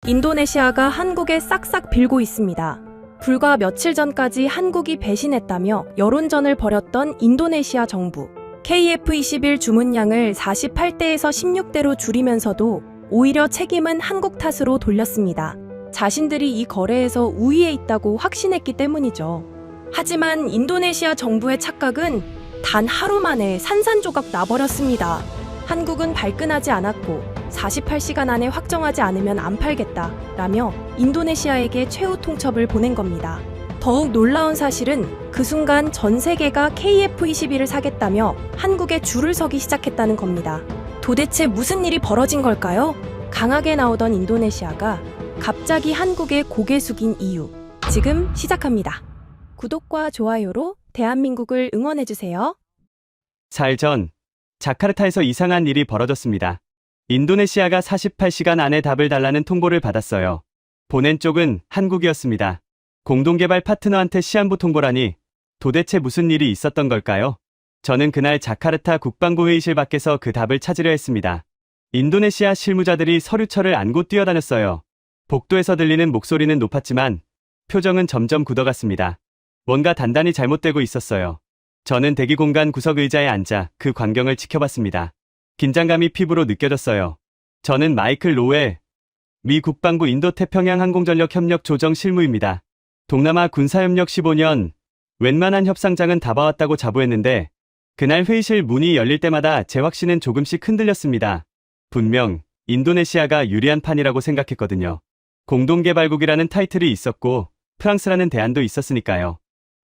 인도네시아가 한국에 싹싹 빌고 있습니다. 불과 며칠 전까지 한국이 배신했다며 여론전을 벌였던 인도네시아 정부. KF-21 주문량을 48대에서 16대로 줄이면서도 오히려 책임은 한국 탓으로 돌렸습니다. 자신들이 이 거래에서 우위에 있다고 확신했기 때문이죠. 하지만 인도네시아 정부의 착각은 단 하루 만에 산산조각 나버렸습니다. 한국은 발끈하지 않았고 48시간 안에 확정하지 않으면 안 팔겠다라며 인도네시아에게 최후 통첩을 보낸 겁니다. 더욱 놀라운 사실은 그 순간 전 세계가 KF-21을 사겠다며 한국에 줄을 서기 시작했다는 겁니다. 도대체 무슨 일이 벌어진 걸까요? 강하게 나오던 인도네시아가 갑자기 한국에 고개 숙인 이유. 지금 시작합니다. 구독과 좋아요로 대한민국을 응원해주세요. 4일 전 자카르타에서 이상한 일이 벌어졌습니다. 인도네시아가 48시간 안에 답을 달라는 통보를 받았어요. 보낸 쪽은 한국이었습니다. 공동개발 파트너한테 시한부 통보라니 도대체 무슨 일이 있었던 걸까요? 저는 그날 자카르타 국방부 회의실 밖에서 그 답을 찾으려 했습니다. 인도네시아 실무자들이 서류철을 안고 뛰어다녔어요. 복도에서 들리는 목소리는 높았지만 표정은 점점 굳어갔습니다. 뭔가 단단히 잘못되고 있었어요. 저는 대기 공간 구석 의자에 앉아 그 광경을 지켜봤습니다. 긴장감이 피부로 느껴졌어요. 저는 마이클 로웰, 미 국방부 인도태평양 항공전력 협력 조정 실무입니다. 동남아 군사협력 15년, 웬만한 협상장은 다 봐왔다고 자부했는데 그날 회의실 문이 열릴 때마다 제 확신은 조금씩 흔들렸습니다. 분명 인도네시아가 유리한 판이라고 생각했거든요. 공동개발국이라는 타이틀이 있었고 프랑스라는 대안도 있었으니까요.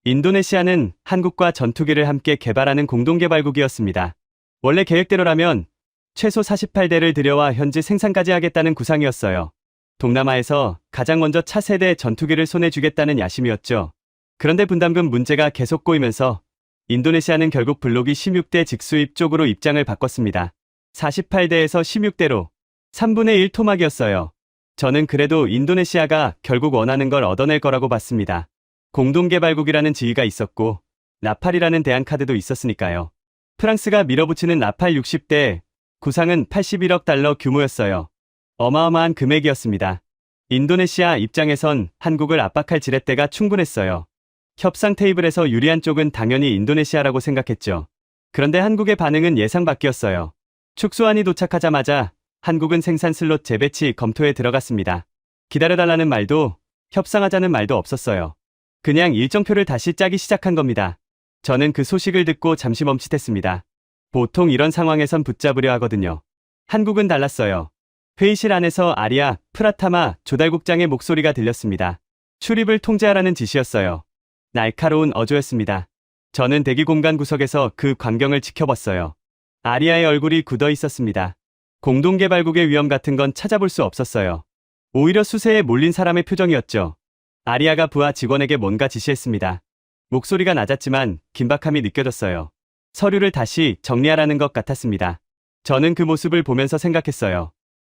인도네시아는 한국과 전투기를 함께 개발하는 공동개발국이었습니다. 원래 계획대로라면 최소 48대를 들여와 현지 생산까지 하겠다는 구상이었어요. 동남아에서 가장 먼저 차세대 전투기를 손에 쥐겠다는 야심이었죠. 그런데 분담금 문제가 계속 꼬이면서 인도네시아는 결국 블록이 16대 직수입 쪽으로 입장을 바꿨습니다. 48대에서 16대로 3분의 1 토막이었어요. 저는 그래도 인도네시아가 결국 원하는 걸 얻어낼 거라고 봤습니다. 공동개발국이라는 지위가 있었고 라팔이라는 대안카드도 있었으니까요. 프랑스가 밀어붙이는 라팔 60대, 구상은 81억 달러 규모였어요. 어마어마한 금액이었습니다. 인도네시아 입장에선 한국을 압박할 지렛대가 충분했어요. 협상 테이블에서 유리한 쪽은 당연히 인도네시아라고 생각했죠. 그런데 한국의 반응은 예상 밖이었어요. 축소안이 도착하자마자 한국은 생산 슬롯 재배치 검토에 들어갔습니다. 기다려달라는 말도 협상하자는 말도 없었어요. 그냥 일정표를 다시 짜기 시작한 겁니다. 저는 그 소식을 듣고 잠시 멈칫했습니다. 보통 이런 상황에선 붙잡으려 하거든요. 한국은 달랐어요. 회의실 안에서 아리아, 프라타마 조달국장의 목소리가 들렸습니다. 출입을 통제하라는 지시였어요. 날카로운 어조였습니다. 저는 대기 공간 구석에서 그 광경을 지켜봤어요. 아리아의 얼굴이 굳어 있었습니다. 공동개발국의 위험 같은 건 찾아볼 수 없었어요. 오히려 수세에 몰린 사람의 표정이었죠. 아리아가 부하 직원에게 뭔가 지시했습니다. 목소리가 낮았지만 긴박함이 느껴졌어요. 서류를 다시 정리하라는 것 같았습니다. 저는 그 모습을 보면서 생각했어요.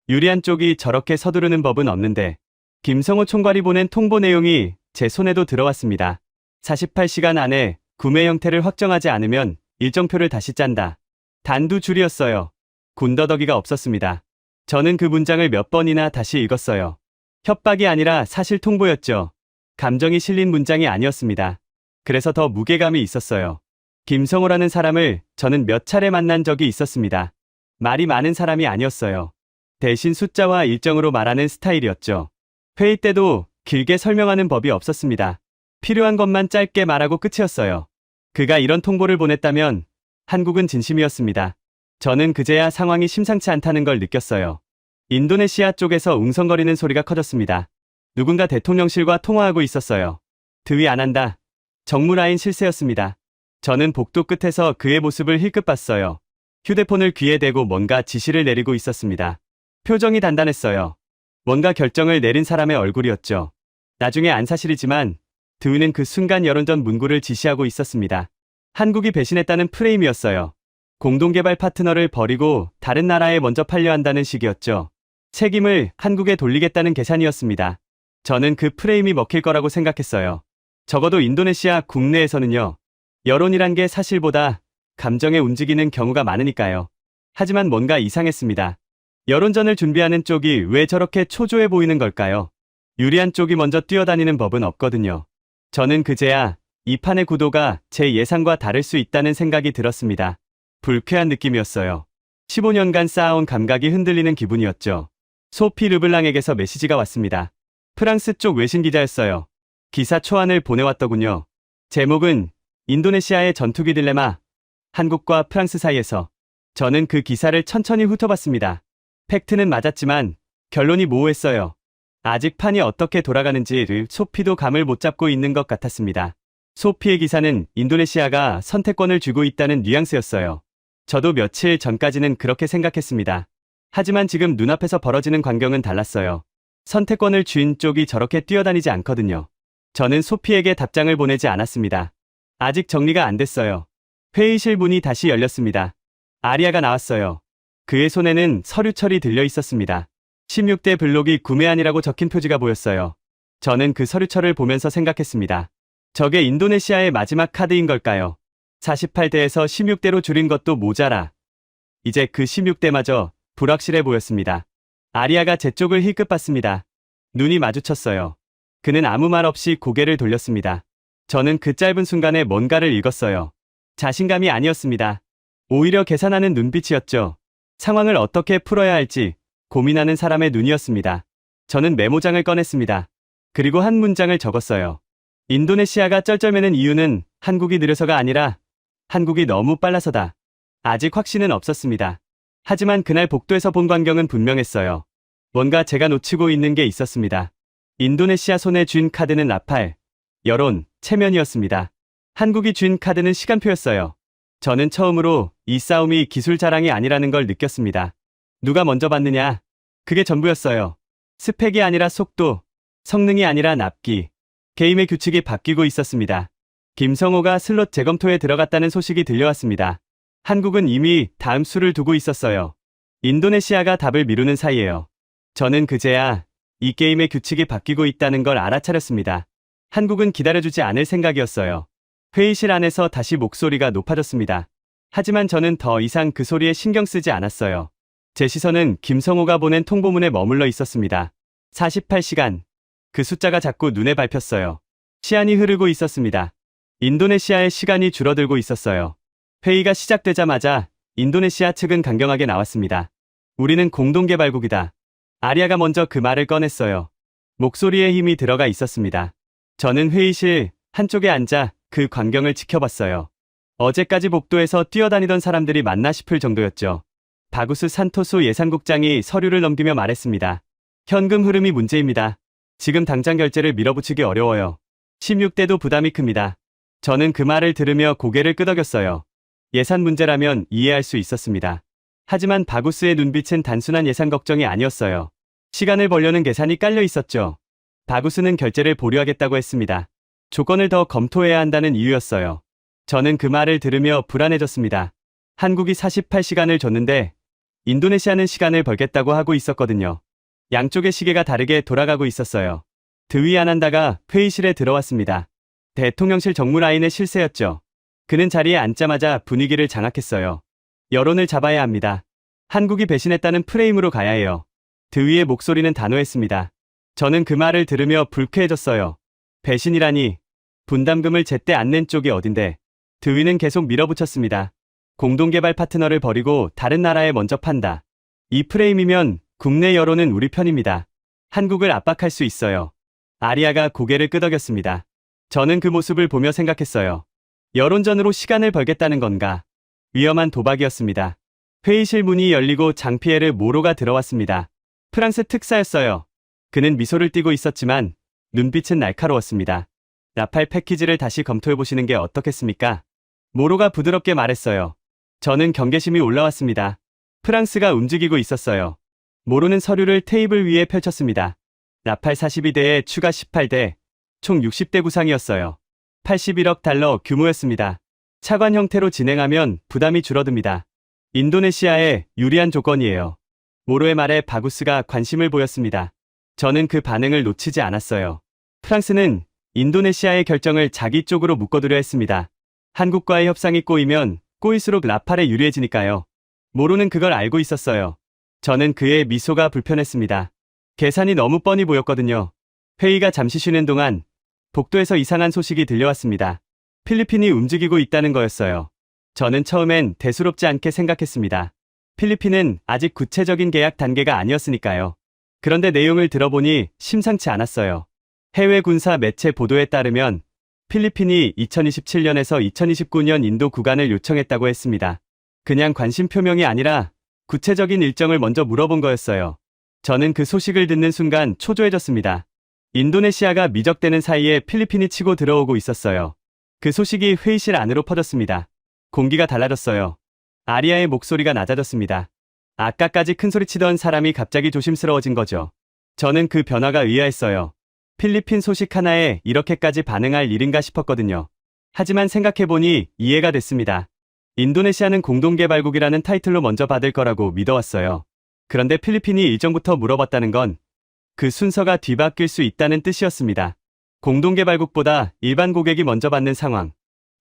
유리한 쪽이 저렇게 서두르는 법은 없는데 김성호 총괄이 보낸 통보 내용이 제 손에도 들어왔습니다. 48시간 안에 구매 형태를 확정하지 않으면 일정표를 다시 짠다. 단두 줄이었어요. 군더더기가 없었습니다. 저는 그 문장을 몇 번이나 다시 읽었어요. 협박이 아니라 사실 통보였죠. 감정이 실린 문장이 아니었습니다. 그래서 더 무게감이 있었어요. 김성호라는 사람을 저는 몇 차례 만난 적이 있었습니다. 말이 많은 사람이 아니었어요. 대신 숫자와 일정으로 말하는 스타일이었죠. 회의 때도 길게 설명하는 법이 없었습니다. 필요한 것만 짧게 말하고 끝이었어요. 그가 이런 통보를 보냈다면 한국은 진심이었습니다. 저는 그제야 상황이 심상치 않다는 걸 느꼈어요. 인도네시아 쪽에서 웅성거리는 소리가 커졌습니다. 누군가 대통령실과 통화하고 있었어요. 드위 안 한다. 정무라인 실세였습니다. 저는 복도 끝에서 그의 모습을 힐끗 봤어요. 휴대폰을 귀에 대고 뭔가 지시를 내리고 있었습니다. 표정이 단단했어요. 뭔가 결정을 내린 사람의 얼굴이었죠. 나중에 안 사실이지만 드위는 그 순간 여론전 문구를 지시하고 있었습니다. 한국이 배신했다는 프레임이었어요. 공동개발 파트너를 버리고 다른 나라에 먼저 팔려 한다는 식이었죠. 책임을 한국에 돌리겠다는 계산이었습니다. 저는 그 프레임이 먹힐 거라고 생각했어요. 적어도 인도네시아 국내에서는요. 여론이란 게 사실보다 감정에 움직이는 경우가 많으니까요. 하지만 뭔가 이상했습니다. 여론전을 준비하는 쪽이 왜 저렇게 초조해 보이는 걸까요? 유리한 쪽이 먼저 뛰어다니는 법은 없거든요. 저는 그제야 이 판의 구도가 제 예상과 다를 수 있다는 생각이 들었습니다. 불쾌한 느낌이었어요. 15년간 쌓아온 감각이 흔들리는 기분이었죠. 소피 르블랑에게서 메시지가 왔습니다. 프랑스 쪽 외신 기자였어요. 기사 초안을 보내왔더군요. 제목은 인도네시아의 전투기 딜레마, 한국과 프랑스 사이에서. 저는 그 기사를 천천히 훑어봤습니다. 팩트는 맞았지만 결론이 모호했어요. 아직 판이 어떻게 돌아가는지 소피도 감을 못 잡고 있는 것 같았습니다. 소피의 기사는 인도네시아가 선택권을 쥐고 있다는 뉘앙스였어요. 저도 며칠 전까지는 그렇게 생각했습니다. 하지만 지금 눈앞에서 벌어지는 광경은 달랐어요. 선택권을 쥔 쪽이 저렇게 뛰어다니지 않거든요. 저는 소피에게 답장을 보내지 않았습니다. 아직 정리가 안 됐어요. 회의실 문이 다시 열렸습니다. 아리아가 나왔어요. 그의 손에는 서류철이 들려 있었습니다. 16대 블록이 구매안이라고 적힌 표지가 보였어요. 저는 그 서류철을 보면서 생각했습니다. 저게 인도네시아의 마지막 카드인 걸까요? 48대에서 16대로 줄인 것도 모자라. 이제 그 16대마저 불확실해 보였습니다. 아리아가 제 쪽을 힐끗봤습니다. 눈이 마주쳤어요. 그는 아무 말 없이 고개를 돌렸습니다. 저는 그 짧은 순간에 뭔가를 읽었어요. 자신감이 아니었습니다. 오히려 계산하는 눈빛이었죠. 상황을 어떻게 풀어야 할지 고민하는 사람의 눈이었습니다. 저는 메모장을 꺼냈습니다. 그리고 한 문장을 적었어요. 인도네시아가 쩔쩔매는 이유는 한국이 느려서가 아니라 한국이 너무 빨라서다. 아직 확신은 없었습니다. 하지만 그날 복도에서 본 광경은 분명했어요. 뭔가 제가 놓치고 있는 게 있었습니다. 인도네시아 손에 쥔 카드는 라팔, 여론, 체면이었습니다. 한국이 쥔 카드는 시간표였어요. 저는 처음으로 이 싸움이 기술 자랑이 아니라는 걸 느꼈습니다. 누가 먼저 받느냐? 그게 전부였어요. 스펙이 아니라 속도, 성능이 아니라 납기. 게임의 규칙이 바뀌고 있었습니다. 김성호가 슬롯 재검토에 들어갔다는 소식이 들려왔습니다. 한국은 이미 다음 수를 두고 있었어요. 인도네시아가 답을 미루는 사이에요. 저는 그제야 이 게임의 규칙이 바뀌고 있다는 걸 알아차렸습니다. 한국은 기다려주지 않을 생각이었어요. 회의실 안에서 다시 목소리가 높아졌습니다. 하지만 저는 더 이상 그 소리에 신경 쓰지 않았어요. 제 시선은 김성호가 보낸 통보문에 머물러 있었습니다. 48시간. 그 숫자가 자꾸 눈에 밟혔어요. 시간이 흐르고 있었습니다. 인도네시아의 시간이 줄어들고 있었어요. 회의가 시작되자마자 인도네시아 측은 강경하게 나왔습니다. 우리는 공동개발국이다. 아리아가 먼저 그 말을 꺼냈어요. 목소리에 힘이 들어가 있었습니다. 저는 회의실 한쪽에 앉아 그 광경을 지켜봤어요. 어제까지 복도에서 뛰어다니던 사람들이 맞나 싶을 정도였죠. 바구스 산토수 예산국장이 서류를 넘기며 말했습니다. 현금 흐름이 문제입니다. 지금 당장 결제를 밀어붙이기 어려워요. 16대도 부담이 큽니다. 저는 그 말을 들으며 고개를 끄덕였어요. 예산 문제라면 이해할 수 있었습니다. 하지만 바구스의 눈빛은 단순한 예산 걱정이 아니었어요. 시간을 벌려는 계산이 깔려 있었죠. 바구스는 결제를 보류하겠다고 했습니다. 조건을 더 검토해야 한다는 이유였어요. 저는 그 말을 들으며 불안해졌습니다. 한국이 48시간을 줬는데 인도네시아는 시간을 벌겠다고 하고 있었거든요. 양쪽의 시계가 다르게 돌아가고 있었어요. 드위 아난다가 회의실에 들어왔습니다. 대통령실 정무라인의 실세였죠. 그는 자리에 앉자마자 분위기를 장악했어요. 여론을 잡아야 합니다. 한국이 배신했다는 프레임으로 가야 해요. 드위의 목소리는 단호했습니다. 저는 그 말을 들으며 불쾌해졌어요. 배신이라니. 분담금을 제때 안 낸 쪽이 어딘데. 드위는 계속 밀어붙였습니다. 공동개발 파트너를 버리고 다른 나라에 먼저 판다. 이 프레임이면 국내 여론은 우리 편입니다. 한국을 압박할 수 있어요. 아리아가 고개를 끄덕였습니다. 저는 그 모습을 보며 생각했어요. 여론전으로 시간을 벌겠다는 건가? 위험한 도박이었습니다. 회의실 문이 열리고 장피에르 모로가 들어왔습니다. 프랑스 특사였어요. 그는 미소를 띠고 있었지만 눈빛은 날카로웠습니다. 라팔 패키지를 다시 검토해보시는 게 어떻겠습니까? 모로가 부드럽게 말했어요. 저는 경계심이 올라왔습니다. 프랑스가 움직이고 있었어요. 모로는 서류를 테이블 위에 펼쳤습니다. 라팔 42대에 추가 18대, 총 60대 구상이었어요. 81억 달러 규모였습니다. 차관 형태로 진행하면 부담이 줄어듭니다. 인도네시아에 유리한 조건이에요. 모로의 말에 바구스가 관심을 보였습니다. 저는 그 반응을 놓치지 않았어요. 프랑스는 인도네시아의 결정을 자기 쪽으로 묶어두려 했습니다. 한국과의 협상이 꼬이면 꼬일수록 라팔에 유리해지니까요. 모로는 그걸 알고 있었어요. 저는 그의 미소가 불편했습니다. 계산이 너무 뻔히 보였거든요. 회의가 잠시 쉬는 동안 복도에서 이상한 소식이 들려왔습니다. 필리핀이 움직이고 있다는 거였어요. 저는 처음엔 대수롭지 않게 생각했습니다. 필리핀은 아직 구체적인 계약 단계가 아니었으니까요. 그런데 내용을 들어보니 심상치 않았어요. 해외 군사 매체 보도에 따르면 필리핀이 2027년에서 2029년 인도 구간을 요청했다고 했습니다. 그냥 관심 표명이 아니라 구체적인 일정을 먼저 물어본 거였어요. 저는 그 소식을 듣는 순간 초조해졌습니다. 인도네시아가 미적대는 사이에 필리핀이 치고 들어오고 있었어요. 그 소식이 회의실 안으로 퍼졌습니다. 공기가 달라졌어요. 아리아의 목소리가 낮아졌습니다. 아까까지 큰소리치던 사람이 갑자기 조심스러워진 거죠. 저는 그 변화가 의아했어요. 필리핀 소식 하나에 이렇게까지 반응할 일인가 싶었거든요. 하지만 생각해보니 이해가 됐습니다. 인도네시아는 공동개발국이라는 타이틀로 먼저 받을 거라고 믿어왔어요. 그런데 필리핀이 일정부터 물어봤다는 건 그 순서가 뒤바뀔 수 있다는 뜻이었습니다. 공동개발국보다 일반 고객이 먼저 받는 상황.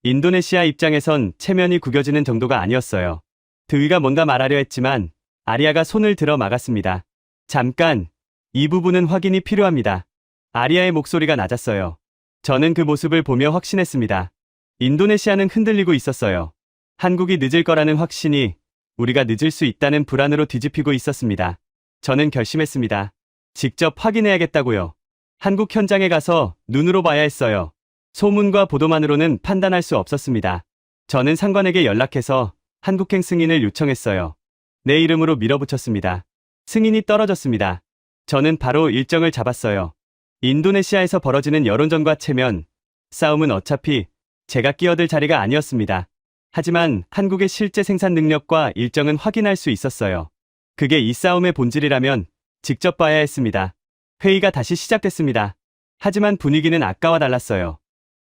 인도네시아 입장에선 체면이 구겨지는 정도가 아니었어요. 드위가 뭔가 말하려 했지만 아리아가 손을 들어 막았습니다. 잠깐, 이 부분은 확인이 필요합니다. 아리아의 목소리가 낮았어요. 저는 그 모습을 보며 확신했습니다. 인도네시아는 흔들리고 있었어요. 한국이 늦을 거라는 확신이 우리가 늦을 수 있다는 불안으로 뒤집히고 있었습니다. 저는 결심했습니다. 직접 확인해야겠다고요. 한국 현장에 가서 눈으로 봐야 했어요. 소문과 보도만으로는 판단할 수 없었습니다. 저는 상관에게 연락해서 한국행 승인을 요청했어요. 내 이름으로 밀어붙였습니다. 승인이 떨어졌습니다. 저는 바로 일정을 잡았어요. 인도네시아에서 벌어지는 여론전과 체면 싸움은 어차피 제가 끼어들 자리가 아니었습니다. 하지만 한국의 실제 생산 능력과 일정은 확인할 수 있었어요. 그게 이 싸움의 본질이라면 직접 봐야 했습니다. 회의가 다시 시작됐습니다. 하지만 분위기는 아까와 달랐어요.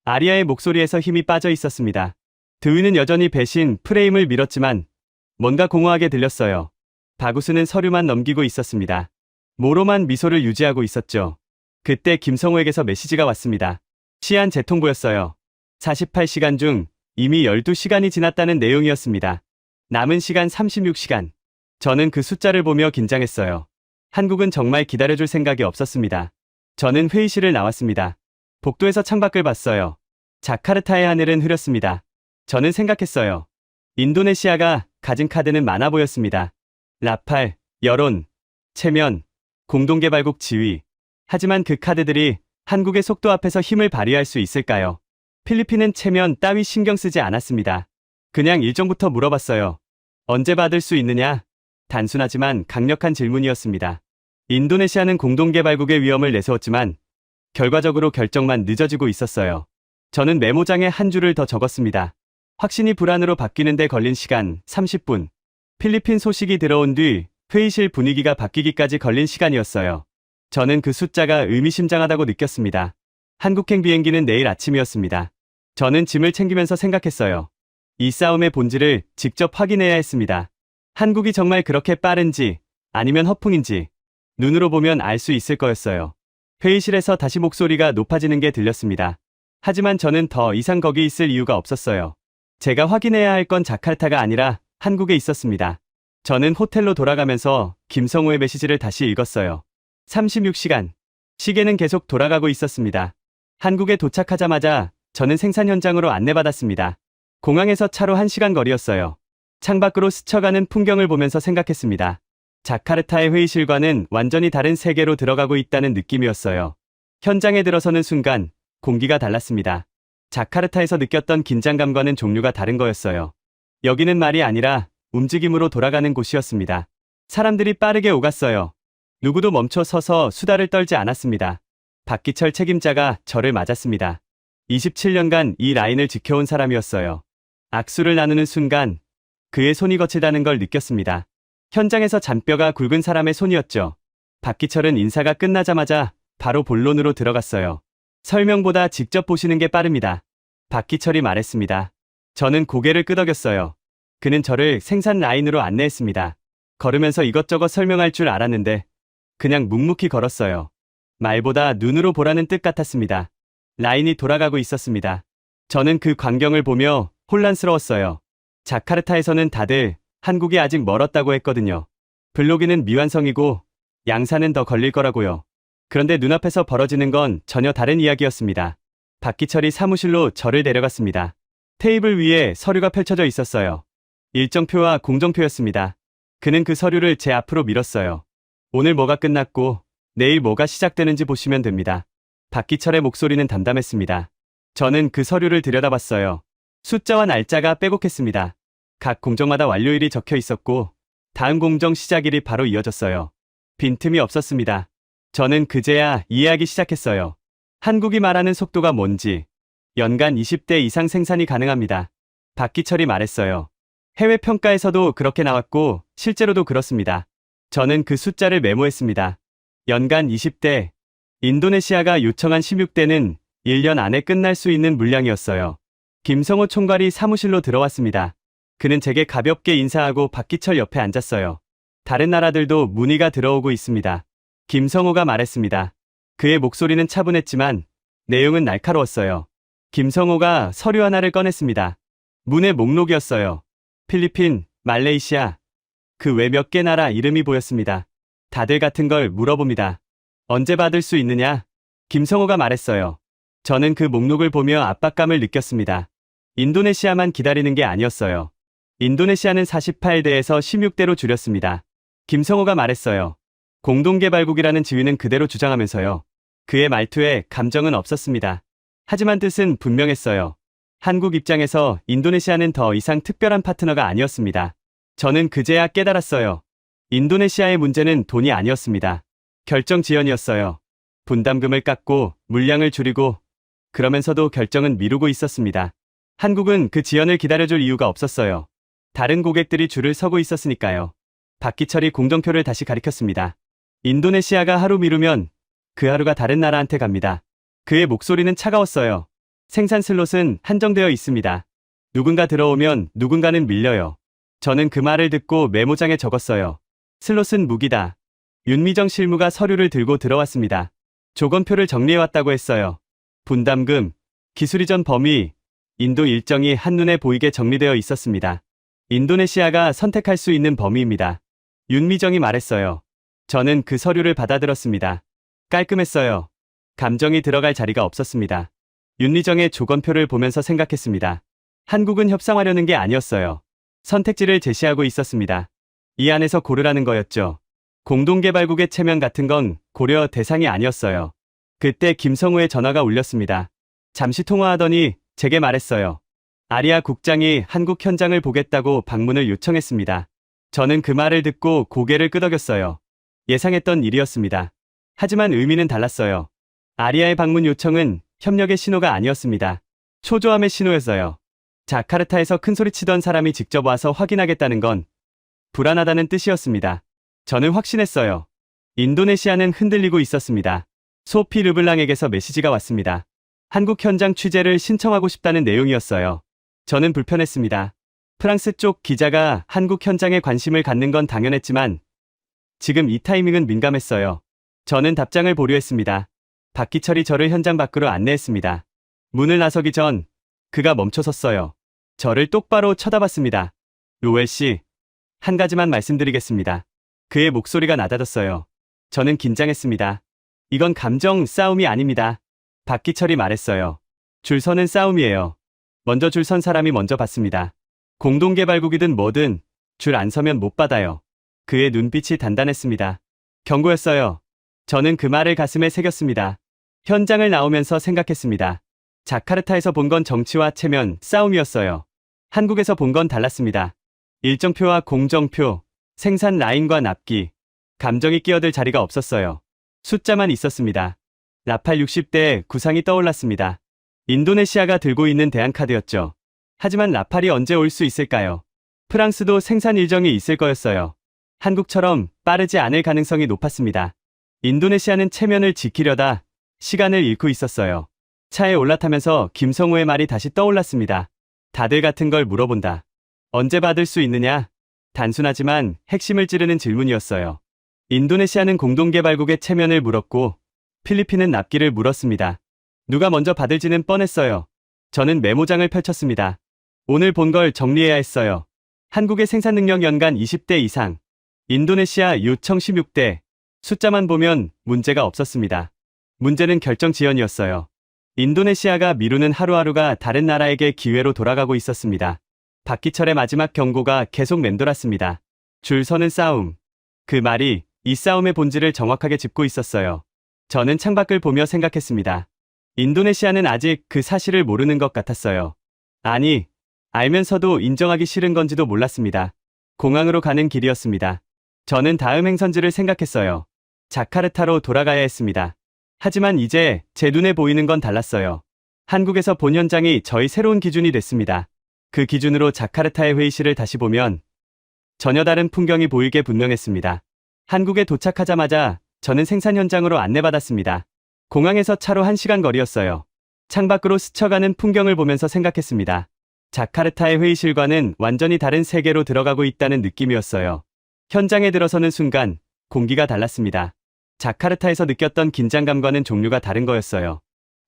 아리아의 목소리에서 힘이 빠져 있었습니다. 드위는 여전히 배신 프레임을 밀었지만 뭔가 공허하게 들렸어요. 바구스는 서류만 넘기고 있었습니다. 모로만 미소를 유지하고 있었죠. 그때 김성우에게서 메시지가 왔습니다. 시안 재통보였어요. 48시간 중 이미 12시간이 지났다는 내용이었습니다. 남은 시간 36시간. 저는 그 숫자를 보며 긴장했어요. 한국은 정말 기다려줄 생각이 없었습니다. 저는 회의실을 나왔습니다. 복도에서 창밖을 봤어요. 자카르타의 하늘은 흐렸습니다. 저는 생각했어요. 인도네시아가 가진 카드는 많아 보였습니다. 라팔, 여론, 체면, 공동개발국 지위. 하지만 그 카드들이 한국의 속도 앞에서 힘을 발휘할 수 있을까요? 필리핀은 체면 따위 신경 쓰지 않았습니다. 그냥 일정부터 물어봤어요. 언제 받을 수 있느냐? 단순하지만 강력한 질문이었습니다. 인도네시아는 공동개발국의 위험을 내세웠지만 결과적으로 결정만 늦어지고 있었어요. 저는 메모장에 한 줄을 더 적었습니다. 확신이 불안으로 바뀌는데 걸린 시간 30분. 필리핀 소식이 들어온 뒤 회의실 분위기가 바뀌기까지 걸린 시간이었어요. 저는 그 숫자가 의미심장하다고 느꼈습니다. 한국행 비행기는 내일 아침이었습니다. 저는 짐을 챙기면서 생각했어요. 이 싸움의 본질을 직접 확인해야 했습니다. 한국이 정말 그렇게 빠른지 아니면 허풍인지 눈으로 보면 알 수 있을 거였어요. 회의실에서 다시 목소리가 높아지는 게 들렸습니다. 하지만 저는 더 이상 거기 있을 이유가 없었어요. 제가 확인해야 할 건 자카르타가 아니라 한국에 있었습니다. 저는 호텔로 돌아가면서 김성우의 메시지를 다시 읽었어요. 36시간. 시계는 계속 돌아가고 있었습니다. 한국에 도착하자마자 저는 생산 현장으로 안내받았습니다. 공항에서 차로 1시간 거리였어요. 창밖으로 스쳐가는 풍경을 보면서 생각했습니다. 자카르타의 회의실과는 완전히 다른 세계로 들어가고 있다는 느낌이었어요. 현장에 들어서는 순간 공기가 달랐습니다. 자카르타에서 느꼈던 긴장감과는 종류가 다른 거였어요. 여기는 말이 아니라 움직임으로 돌아가는 곳이었습니다. 사람들이 빠르게 오갔어요. 누구도 멈춰 서서 수다를 떨지 않았습니다. 박기철 책임자가 저를 맞았습니다. 27년간 이 라인을 지켜온 사람이었어요. 악수를 나누는 순간 그의 손이 거칠다는 걸 느꼈습니다. 현장에서 잔뼈가 굵은 사람의 손이었죠. 박기철은 인사가 끝나자마자 바로 본론으로 들어갔어요. 설명보다 직접 보시는 게 빠릅니다. 박기철이 말했습니다. 저는 고개를 끄덕였어요. 그는 저를 생산 라인으로 안내했습니다. 걸으면서 이것저것 설명할 줄 알았는데 그냥 묵묵히 걸었어요. 말보다 눈으로 보라는 뜻 같았습니다. 라인이 돌아가고 있었습니다. 저는 그 광경을 보며 혼란스러웠어요. 자카르타에서는 다들 한국이 아직 멀었다고 했거든요. 블록이는 미완성이고 양산은 더 걸릴 거라고요. 그런데 눈앞에서 벌어지는 건 전혀 다른 이야기였습니다. 박기철이 사무실로 저를 데려갔습니다. 테이블 위에 서류가 펼쳐져 있었어요. 일정표와 공정표였습니다. 그는 그 서류를 제 앞으로 밀었어요. 오늘 뭐가 끝났고 내일 뭐가 시작되는지 보시면 됩니다. 박기철의 목소리는 담담했습니다. 저는 그 서류를 들여다봤어요. 숫자와 날짜가 빼곡했습니다. 각 공정마다 완료일이 적혀 있었고 다음 공정 시작일이 바로 이어졌어요. 빈틈이 없었습니다. 저는 그제야 이해하기 시작했어요. 한국이 말하는 속도가 뭔지. 연간 20대 이상 생산이 가능합니다. 박기철이 말했어요. 해외 평가에서도 그렇게 나왔고 실제로도 그렇습니다. 저는 그 숫자를 메모했습니다. 연간 20대, 인도네시아가 요청한 16대는 1년 안에 끝날 수 있는 물량이었어요. 김성호 총괄이 사무실로 들어왔습니다. 그는 제게 가볍게 인사하고 박기철 옆에 앉았어요. 다른 나라들도 문의가 들어오고 있습니다. 김성호가 말했습니다. 그의 목소리는 차분했지만 내용은 날카로웠어요. 김성호가 서류 하나를 꺼냈습니다. 문의 목록이었어요. 필리핀, 말레이시아, 그 외 몇 개 나라 이름이 보였습니다. 다들 같은 걸 물어봅니다. 언제 받을 수 있느냐? 김성호가 말했어요. 저는 그 목록을 보며 압박감을 느꼈습니다. 인도네시아만 기다리는 게 아니었어요. 인도네시아는 48대에서 16대로 줄였습니다. 김성호가 말했어요. 공동개발국이라는 지위는 그대로 주장하면서요. 그의 말투에 감정은 없었습니다. 하지만 뜻은 분명했어요. 한국 입장에서 인도네시아는 더 이상 특별한 파트너가 아니었습니다. 저는 그제야 깨달았어요. 인도네시아의 문제는 돈이 아니었습니다. 결정 지연이었어요. 분담금을 깎고 물량을 줄이고 그러면서도 결정은 미루고 있었습니다. 한국은 그 지연을 기다려줄 이유가 없었어요. 다른 고객들이 줄을 서고 있었으니까요. 박기철이 공정표를 다시 가리켰습니다. 인도네시아가 하루 미루면 그 하루가 다른 나라한테 갑니다. 그의 목소리는 차가웠어요. 생산 슬롯은 한정되어 있습니다. 누군가 들어오면 누군가는 밀려요. 저는 그 말을 듣고 메모장에 적었어요. 슬롯은 무기다. 윤미정 실무가 서류를 들고 들어왔습니다. 조건표를 정리해왔다고 했어요. 분담금, 기술 이전 범위, 인도 일정이 한눈에 보이게 정리되어 있었습니다. 인도네시아가 선택할 수 있는 범위입니다. 윤미정이 말했어요. 저는 그 서류를 받아들었습니다. 깔끔했어요. 감정이 들어갈 자리가 없었습니다. 윤미정의 조건표를 보면서 생각했습니다. 한국은 협상하려는 게 아니었어요. 선택지를 제시하고 있었습니다. 이 안에서 고르라는 거였죠. 공동개발국의 체면 같은 건 고려 대상이 아니었어요. 그때 김성우의 전화가 울렸습니다. 잠시 통화하더니 제게 말했어요. 아리아 국장이 한국 현장을 보겠다고 방문을 요청했습니다. 저는 그 말을 듣고 고개를 끄덕였어요. 예상했던 일이었습니다. 하지만 의미는 달랐어요. 아리아의 방문 요청은 협력의 신호가 아니었습니다. 초조함의 신호였어요. 자카르타에서 큰소리치던 사람이 직접 와서 확인하겠다는 건 불안하다는 뜻이었습니다. 저는 확신했어요. 인도네시아는 흔들리고 있었습니다. 소피 르블랑에게서 메시지가 왔습니다. 한국 현장 취재를 신청하고 싶다는 내용이었어요. 저는 불편했습니다. 프랑스 쪽 기자가 한국 현장에 관심을 갖는 건 당연했지만 지금 이 타이밍은 민감했어요. 저는 답장을 보류했습니다. 박기철이 저를 현장 밖으로 안내했습니다. 문을 나서기 전 그가 멈춰섰어요. 저를 똑바로 쳐다봤습니다. 로엘 씨, 한 가지만 말씀드리겠습니다. 그의 목소리가 낮아졌어요. 저는 긴장했습니다. 이건 감정 싸움이 아닙니다. 박기철이 말했어요. 줄 서는 싸움이에요. 먼저 줄 선 사람이 먼저 받습니다. 공동개발국이든 뭐든 줄 안 서면 못 받아요. 그의 눈빛이 단단했습니다. 경고였어요. 저는 그 말을 가슴에 새겼습니다. 현장을 나오면서 생각했습니다. 자카르타에서 본 건 정치와 체면 싸움이었어요. 한국에서 본 건 달랐습니다. 일정표와 공정표, 생산 라인과 납기, 감정이 끼어들 자리가 없었어요. 숫자만 있었습니다. 라팔 60대의 구상이 떠올랐습니다. 인도네시아가 들고 있는 대안카드였죠. 하지만 라팔이 언제 올 수 있을까요? 프랑스도 생산 일정이 있을 거였어요. 한국처럼 빠르지 않을 가능성이 높았습니다. 인도네시아는 체면을 지키려다 시간을 잃고 있었어요. 차에 올라타면서 김성우의 말이 다시 떠올랐습니다. 다들 같은 걸 물어본다. 언제 받을 수 있느냐? 단순하지만 핵심을 찌르는 질문이었어요. 인도네시아는 공동개발국의 체면을 물었고 필리핀은 납기를 물었습니다. 누가 먼저 받을지는 뻔했어요. 저는 메모장을 펼쳤습니다. 오늘 본 걸 정리해야 했어요. 한국의 생산 능력 연간 20대 이상. 인도네시아 요청 16대. 숫자만 보면 문제가 없었습니다. 문제는 결정 지연이었어요. 인도네시아가 미루는 하루하루가 다른 나라에게 기회로 돌아가고 있었습니다. 박기철의 마지막 경고가 계속 맴돌았습니다. 줄 서는 싸움. 그 말이 이 싸움의 본질을 정확하게 짚고 있었어요. 저는 창밖을 보며 생각했습니다. 인도네시아는 아직 그 사실을 모르는 것 같았어요. 아니, 알면서도 인정하기 싫은 건지도 몰랐습니다. 공항으로 가는 길이었습니다. 저는 다음 행선지를 생각했어요. 자카르타로 돌아가야 했습니다. 하지만 이제 제 눈에 보이는 건 달랐어요. 한국에서 본 현장이 저희 새로운 기준이 됐습니다. 그 기준으로 자카르타의 회의실을 다시 보면 전혀 다른 풍경이 보이게 분명했습니다. 한국에 도착하자마자 저는 생산 현장으로 안내받았습니다. 공항에서 차로 1시간 거리였어요. 창밖으로 스쳐가는 풍경을 보면서 생각했습니다. 자카르타의 회의실과는 완전히 다른 세계로 들어가고 있다는 느낌이었어요. 현장에 들어서는 순간 공기가 달랐습니다. 자카르타에서 느꼈던 긴장감과는 종류가 다른 거였어요.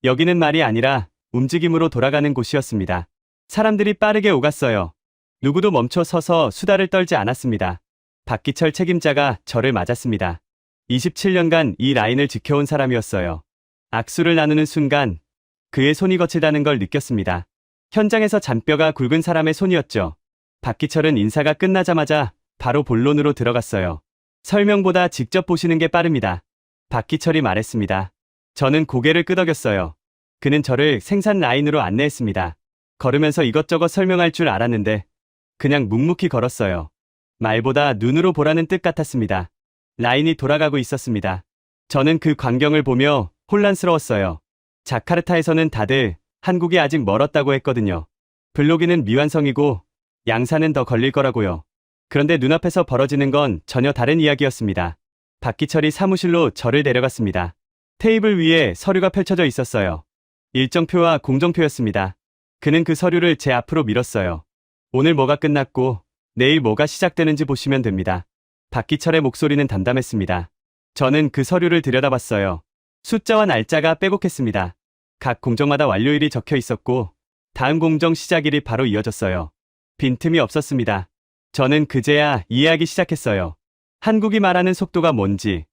여기는 말이 아니라 움직임으로 돌아가는 곳이었습니다. 사람들이 빠르게 오갔어요. 누구도 멈춰 서서 수다를 떨지 않았습니다. 박기철 책임자가 저를 맞았습니다. 27년간 이 라인을 지켜온 사람이었어요. 악수를 나누는 순간 그의 손이 거칠다는 걸 느꼈습니다. 현장에서 잔뼈가 굵은 사람의 손이었죠. 박기철은 인사가 끝나자마자 바로 본론으로 들어갔어요. 설명보다 직접 보시는 게 빠릅니다. 박기철이 말했습니다. 저는 고개를 끄덕였어요. 그는 저를 생산 라인으로 안내했습니다. 걸으면서 이것저것 설명할 줄 알았는데 그냥 묵묵히 걸었어요. 말보다 눈으로 보라는 뜻 같았습니다. 라인이 돌아가고 있었습니다. 저는 그 광경을 보며 혼란스러웠어요. 자카르타에서는 다들 한국이 아직 멀었다고 했거든요. 블로기는 미완성이고 양산은 더 걸릴 거라고요. 그런데 눈앞에서 벌어지는 건 전혀 다른 이야기였습니다. 박기철이 사무실로 저를 데려갔습니다. 테이블 위에 서류가 펼쳐져 있었어요. 일정표와 공정표였습니다. 그는 그 서류를 제 앞으로 밀었어요. 오늘 뭐가 끝났고 내일 뭐가 시작되는지 보시면 됩니다. 박기철의 목소리는 담담했습니다. 저는 그 서류를 들여다봤어요. 숫자와 날짜가 빼곡했습니다. 각 공정마다 완료일이 적혀 있었고 다음 공정 시작일이 바로 이어졌어요. 빈틈이 없었습니다. 저는 그제야 이해하기 시작했어요. 한국이 말하는 속도가 뭔지.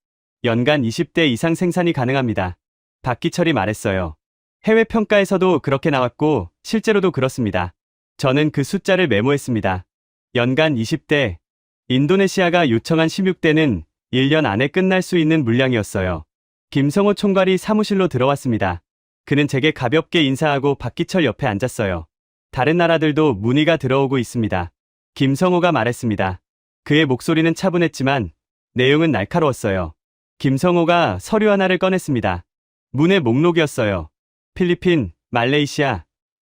연간 20대 이상 생산이 가능합니다. 박기철이 말했어요. 해외 평가에서도 그렇게 나왔고 실제로도 그렇습니다. 저는 그 숫자를 메모했습니다. 연간 20대, 인도네시아가 요청한 16대는 1년 안에 끝날 수 있는 물량이었어요. 김성호 총괄이 사무실로 들어왔습니다. 그는 제게 가볍게 인사하고 박기철 옆에 앉았어요. 다른 나라들도 문의가 들어오고 있습니다. 김성호가 말했습니다. 그의 목소리는 차분했지만 내용은 날카로웠어요. 김성호가 서류 하나를 꺼냈습니다. 문의 목록이었어요. 필리핀, 말레이시아,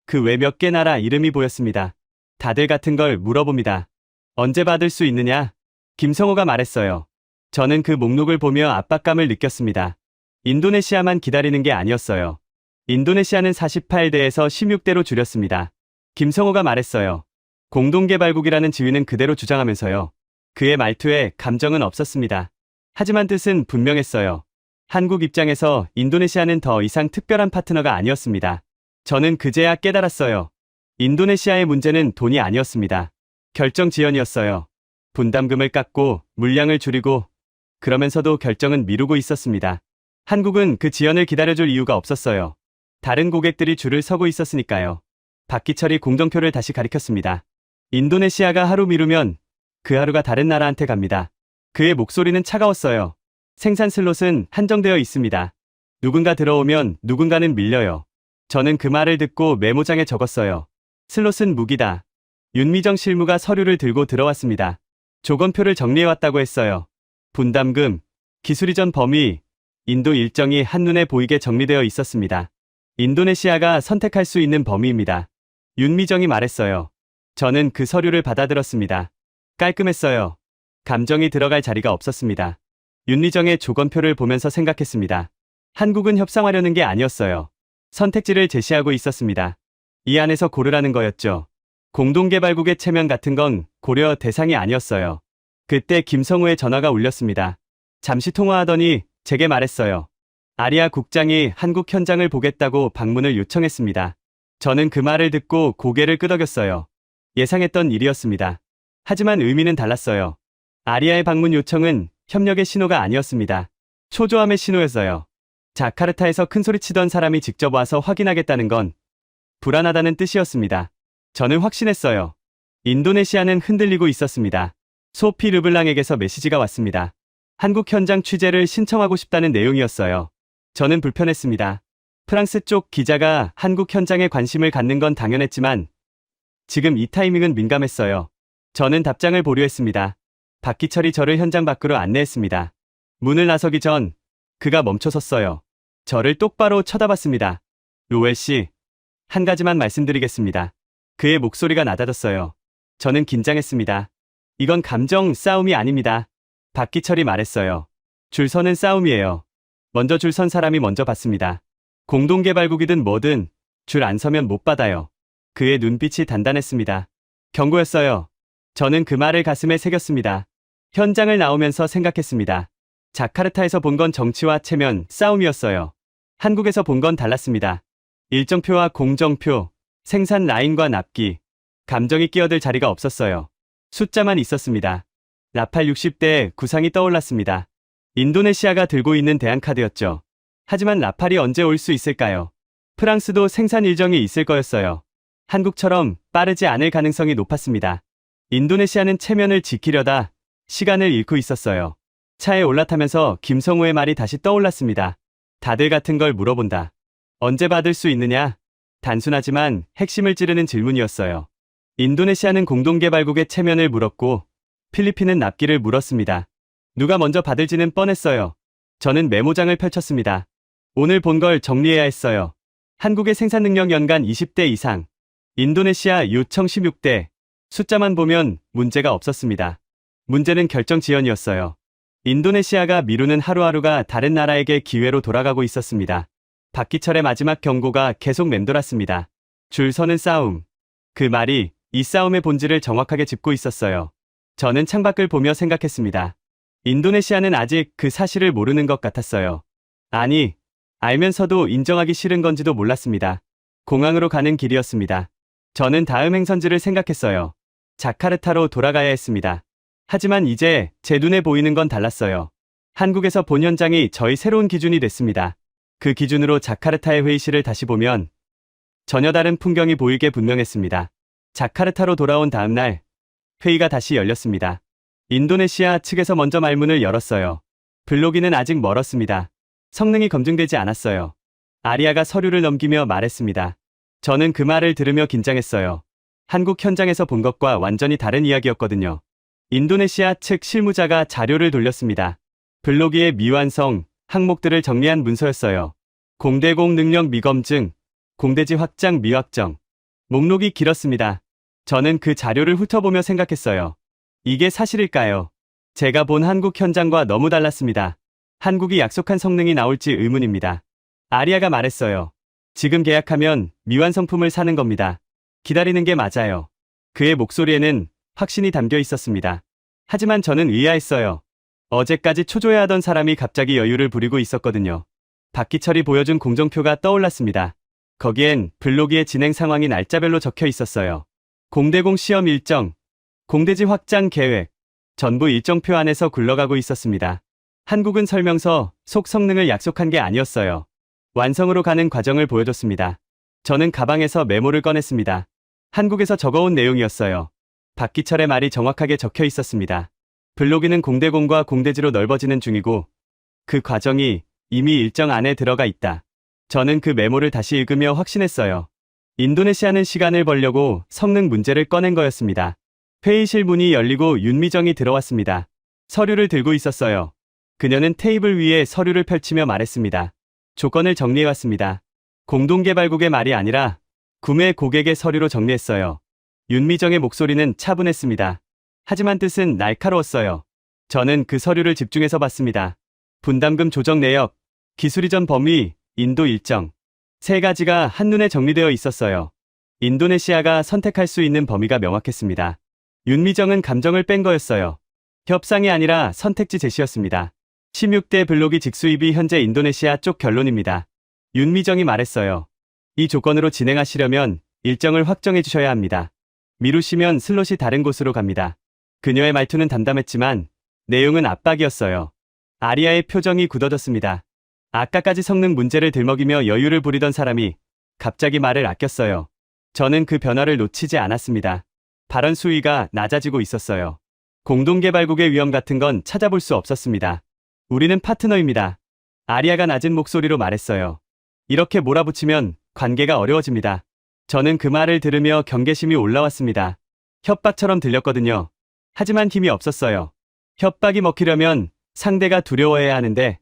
그 외 몇 개 나라 이름이 보였습니다. 다들 같은 걸 물어봅니다. 언제 받을 수 있느냐? 김성호가 말했어요. 저는 그 목록을 보며 압박감을 느꼈습니다. 인도네시아만 기다리는 게 아니었어요. 인도네시아는 48대에서 16대로 줄였습니다. 김성호가 말했어요. 공동개발국이라는 지위는 그대로 주장하면서요. 그의 말투에 감정은 없었습니다. 하지만 뜻은 분명했어요. 한국 입장에서 인도네시아는 더 이상 특별한 파트너가 아니었습니다. 저는 그제야 깨달았어요. 인도네시아의 문제는 돈이 아니었습니다. 결정 지연이었어요. 분담금을 깎고 물량을 줄이고 그러면서도 결정은 미루고 있었습니다. 한국은 그 지연을 기다려줄 이유가 없었어요. 다른 고객들이 줄을 서고 있었으니까요. 박기철이 공정표를 다시 가리켰습니다. 인도네시아가 하루 미루면 그 하루가 다른 나라한테 갑니다. 그의 목소리는 차가웠어요. 생산 슬롯은 한정되어 있습니다. 누군가 들어오면 누군가는 밀려요. 저는 그 말을 듣고 메모장에 적었어요. 슬롯은 무기다. 윤미정 실무가 서류를 들고 들어왔습니다. 조건표를 정리해왔다고 했어요. 분담금, 기술이전 범위, 인도 일정이 한눈에 보이게 정리되어 있었습니다. 인도네시아가 선택할 수 있는 범위입니다. 윤미정이 말했어요. 저는 그 서류를 받아들었습니다. 깔끔했어요. 감정이 들어갈 자리가 없었습니다. 윤미정의 조건표를 보면서 생각했습니다. 한국은 협상하려는 게 아니었어요. 선택지를 제시하고 있었습니다. 이 안에서 고르라는 거였죠. 공동개발국의 체면 같은 건 고려 대상이 아니었어요. 그때 김성우의 전화가 울렸습니다. 잠시 통화하더니 제게 말했어요. 아리아 국장이 한국 현장을 보겠다고 방문을 요청했습니다. 저는 그 말을 듣고 고개를 끄덕였어요. 예상했던 일이었습니다. 하지만 의미는 달랐어요. 아리아의 방문 요청은 협력의 신호가 아니었습니다. 초조함의 신호였어요. 자카르타에서 큰 소리치던 사람이 직접 와서 확인하겠다는 건 불안하다는 뜻이었습니다. 저는 확신했어요. 인도네시아는 흔들리고 있었습니다. 소피 르블랑에게서 메시지가 왔습니다. 한국 현장 취재를 신청하고 싶다는 내용이었어요. 저는 불편했습니다. 프랑스 쪽 기자가 한국 현장에 관심을 갖는 건 당연했지만 지금 이 타이밍은 민감했어요. 저는 답장을 보류했습니다. 박기철이 저를 현장 밖으로 안내했습니다. 문을 나서기 전 그가 멈춰섰어요. 저를 똑바로 쳐다봤습니다. 로엘 씨, 한 가지만 말씀드리겠습니다. 그의 목소리가 낮아졌어요. 저는 긴장했습니다. 이건 감정 싸움이 아닙니다. 박기철이 말했어요. 줄 서는 싸움이에요. 먼저 줄 선 사람이 먼저 받습니다. 공동개발국이든 뭐든 줄 안 서면 못 받아요. 그의 눈빛이 단단했습니다. 경고였어요. 저는 그 말을 가슴에 새겼습니다. 현장을 나오면서 생각했습니다. 자카르타에서 본 건 정치와 체면 싸움이었어요. 한국에서 본 건 달랐습니다. 일정표와 공정표, 생산 라인과 납기, 감정이 끼어들 자리가 없었어요. 숫자만 있었습니다. 라팔 60대의 구상이 떠올랐습니다. 인도네시아가 들고 있는 대안카드였죠. 하지만 라팔이 언제 올 수 있을까요? 프랑스도 생산 일정이 있을 거였어요. 한국처럼 빠르지 않을 가능성이 높았습니다. 인도네시아는 체면을 지키려다 시간을 잃고 있었어요. 차에 올라타면서 김성우의 말이 다시 떠올랐습니다. 다들 같은 걸 물어본다. 언제 받을 수 있느냐? 단순하지만 핵심을 찌르는 질문이었어요. 인도네시아는 공동개발국의 체면을 물었고 필리핀은 납기를 물었습니다. 누가 먼저 받을지는 뻔했어요. 저는 메모장을 펼쳤습니다. 오늘 본 걸 정리해야 했어요. 한국의 생산 능력 연간 20대 이상, 인도네시아 요청 16대, 숫자만 보면 문제가 없었습니다. 문제는 결정 지연이었어요. 인도네시아가 미루는 하루하루가 다른 나라에게 기회로 돌아가고 있었습니다. 박기철의 마지막 경고가 계속 맴돌았습니다. 줄 서는 싸움. 그 말이 이 싸움의 본질을 정확하게 짚고 있었어요. 저는 창밖을 보며 생각했습니다. 인도네시아는 아직 그 사실을 모르는 것 같았어요. 아니, 알면서도 인정하기 싫은 건지도 몰랐습니다. 공항으로 가는 길이었습니다. 저는 다음 행선지를 생각했어요. 자카르타로 돌아가야 했습니다. 하지만 이제 제 눈에 보이는 건 달랐어요. 한국에서 본 현장이 저희 새로운 기준이 됐습니다. 그 기준으로 자카르타의 회의실을 다시 보면 전혀 다른 풍경이 보이게 분명했습니다. 자카르타로 돌아온 다음 날 회의가 다시 열렸습니다. 인도네시아 측에서 먼저 말문을 열었어요. 블로기는 아직 멀었습니다. 성능이 검증되지 않았어요. 아리아가 서류를 넘기며 말했습니다. 저는 그 말을 들으며 긴장했어요. 한국 현장에서 본 것과 완전히 다른 이야기였거든요. 인도네시아 측 실무자가 자료를 돌렸습니다. 블로기의 미완성 항목들을 정리한 문서였어요. 공대공 능력 미검증, 공대지 확장 미확정. 목록이 길었습니다. 저는 그 자료를 훑어보며 생각했어요. 이게 사실일까요? 제가 본 한국 현장과 너무 달랐습니다. 한국이 약속한 성능이 나올지 의문입니다. 아리아가 말했어요. 지금 계약하면 미완성품을 사는 겁니다. 기다리는 게 맞아요. 그의 목소리에는 확신이 담겨 있었습니다. 하지만 저는 의아했어요. 어제까지 초조해하던 사람이 갑자기 여유를 부리고 있었거든요. 박기철이 보여준 공정표가 떠올랐습니다. 거기엔 블로기의 진행 상황이 날짜별로 적혀 있었어요. 공대공 시험 일정, 공대지 확장 계획, 전부 일정표 안에서 굴러가고 있었습니다. 한국은 설명서, 속 성능을 약속한 게 아니었어요. 완성으로 가는 과정을 보여줬습니다. 저는 가방에서 메모를 꺼냈습니다. 한국에서 적어온 내용이었어요. 박기철의 말이 정확하게 적혀 있었습니다. 블로기는 공대공과 공대지로 넓어지는 중이고 그 과정이 이미 일정 안에 들어가 있다. 저는 그 메모를 다시 읽으며 확신했어요. 인도네시아는 시간을 벌려고 성능 문제를 꺼낸 거였습니다. 회의실 문이 열리고 윤미정이 들어왔습니다. 서류를 들고 있었어요. 그녀는 테이블 위에 서류를 펼치며 말했습니다. 조건을 정리해왔습니다. 공동개발국의 말이 아니라 구매 고객의 서류로 정리했어요. 윤미정의 목소리는 차분했습니다. 하지만 뜻은 날카로웠어요. 저는 그 서류를 집중해서 봤습니다. 분담금 조정 내역, 기술 이전 범위, 인도 일정. 세 가지가 한눈에 정리되어 있었어요. 인도네시아가 선택할 수 있는 범위가 명확했습니다. 윤미정은 감정을 뺀 거였어요. 협상이 아니라 선택지 제시였습니다. 16대 블록이 직수입이 현재 인도네시아 쪽 결론입니다. 윤미정이 말했어요. 이 조건으로 진행하시려면 일정을 확정해 주셔야 합니다. 미루시면 슬롯이 다른 곳으로 갑니다. 그녀의 말투는 담담했지만 내용은 압박이었어요. 아리아의 표정이 굳어졌습니다. 아까까지 성능 문제를 들먹이며 여유를 부리던 사람이 갑자기 말을 아꼈어요. 저는 그 변화를 놓치지 않았습니다. 발언 수위가 낮아지고 있었어요. 공동개발국의 위험 같은 건 찾아볼 수 없었습니다. 우리는 파트너입니다. 아리아가 낮은 목소리로 말했어요. 이렇게 몰아붙이면 관계가 어려워집니다. 저는 그 말을 들으며 경계심이 올라왔습니다. 협박처럼 들렸거든요. 하지만 힘이 없었어요. 협박이 먹히려면 상대가 두려워해야 하는데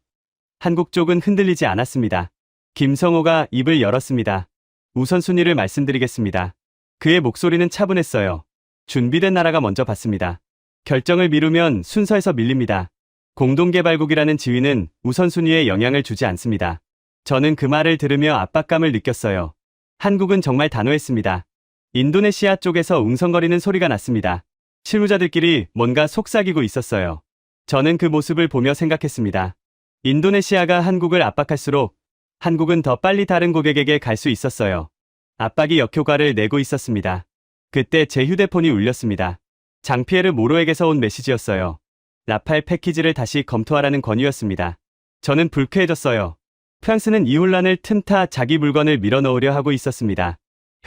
한국 쪽은 흔들리지 않았습니다. 김성호가 입을 열었습니다. 우선순위를 말씀드리겠습니다. 그의 목소리는 차분했어요. 준비된 나라가 먼저 받습니다. 결정을 미루면 순서에서 밀립니다. 공동개발국이라는 지위는 우선순위에 영향을 주지 않습니다. 저는 그 말을 들으며 압박감을 느꼈어요. 한국은 정말 단호했습니다. 인도네시아 쪽에서 웅성거리는 소리가 났습니다. 실무자들끼리 뭔가 속삭이고 있었어요. 저는 그 모습을 보며 생각했습니다. 인도네시아가 한국을 압박할수록 한국은 더 빨리 다른 고객에게 갈 수 있었어요. 압박이 역효과를 내고 있었습니다. 그때 제 휴대폰이 울렸습니다. 장피에르 모로에게서 온 메시지였어요. 라팔 패키지를 다시 검토하라는 권유였습니다. 저는 불쾌해졌어요. 프랑스는 이 혼란을 틈타 자기 물건을 밀어넣으려 하고 있었습니다.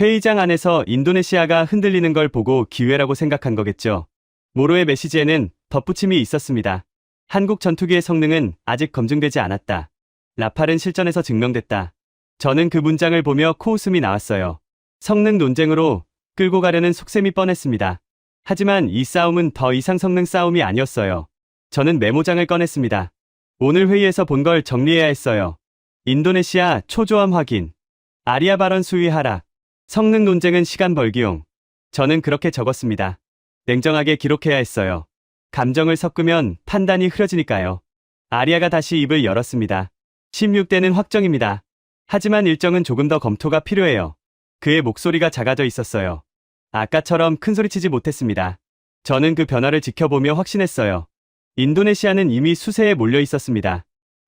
회의장 안에서 인도네시아가 흔들리는 걸 보고 기회라고 생각한 거겠죠. 모로의 메시지에는 덧붙임이 있었습니다. 한국 전투기의 성능은 아직 검증되지 않았다. 라팔은 실전에서 증명됐다. 저는 그 문장을 보며 코웃음이 나왔어요. 성능 논쟁으로 끌고 가려는 속셈이 뻔했습니다. 하지만 이 싸움은 더 이상 성능 싸움이 아니었어요. 저는 메모장을 꺼냈습니다. 오늘 회의에서 본 걸 정리해야 했어요. 인도네시아 초조함 확인. 아리아 발언 수위 하락. 성능 논쟁은 시간 벌기용. 저는 그렇게 적었습니다. 냉정하게 기록해야 했어요. 감정을 섞으면 판단이 흐려지니까요. 아리아가 다시 입을 열었습니다. 16대는 확정입니다. 하지만 일정은 조금 더 검토가 필요해요. 그의 목소리가 작아져 있었어요. 아까처럼 큰소리치지 못했습니다. 저는 그 변화를 지켜보며 확신했어요. 인도네시아는 이미 수세에 몰려 있었습니다.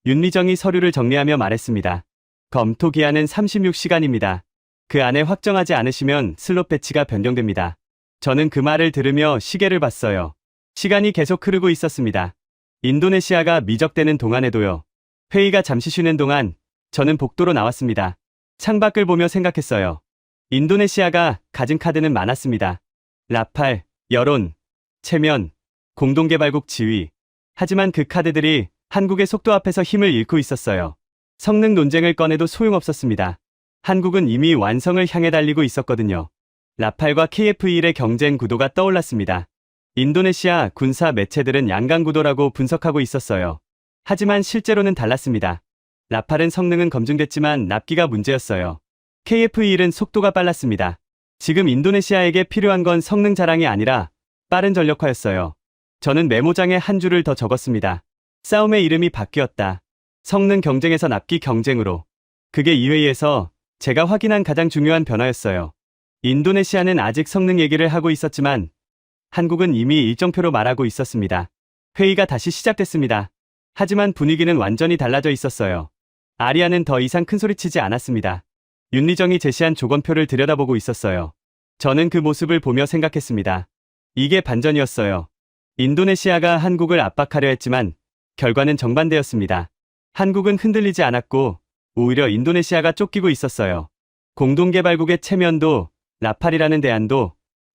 윤리정이 서류를 정리하며 말했습니다. 검토 기한은 36시간입니다. 그 안에 확정하지 않으시면 슬롯 배치가 변경됩니다. 저는 그 말을 들으며 시계를 봤어요. 시간이 계속 흐르고 있었습니다. 인도네시아가 미적대는 동안에도요. 회의가 잠시 쉬는 동안 저는 복도로 나왔습니다. 창밖을 보며 생각했어요. 인도네시아가 가진 카드는 많았습니다. 라팔, 여론, 체면, 공동개발국 지위. 하지만 그 카드들이 한국의 속도 앞에서 힘을 잃고 있었어요. 성능 논쟁을 꺼내도 소용없었습니다. 한국은 이미 완성을 향해 달리고 있었거든요. 라팔과 KF-21의 경쟁 구도가 떠올랐습니다. 인도네시아 군사 매체들은 양강 구도라고 분석하고 있었어요. 하지만 실제로는 달랐습니다. 라팔은 성능은 검증됐지만 납기가 문제였어요. KF-21은 속도가 빨랐습니다. 지금 인도네시아에게 필요한 건 성능 자랑이 아니라 빠른 전력화였어요. 저는 메모장에 한 줄을 더 적었습니다. 싸움의 이름이 바뀌었다. 성능 경쟁에서 납기 경쟁으로. 그게 이 회의에서 제가 확인한 가장 중요한 변화였어요. 인도네시아는 아직 성능 얘기를 하고 있었지만 한국은 이미 일정표로 말하고 있었습니다. 회의가 다시 시작됐습니다. 하지만 분위기는 완전히 달라져 있었어요. 아리아는 더 이상 큰소리치지 않았습니다. 윤리정이 제시한 조건표를 들여다보고 있었어요. 저는 그 모습을 보며 생각했습니다. 이게 반전이었어요. 인도네시아가 한국을 압박하려 했지만 결과는 정반대였습니다. 한국은 흔들리지 않았고 오히려 인도네시아가 쫓기고 있었어요. 공동개발국의 체면도 라팔이라는 대안도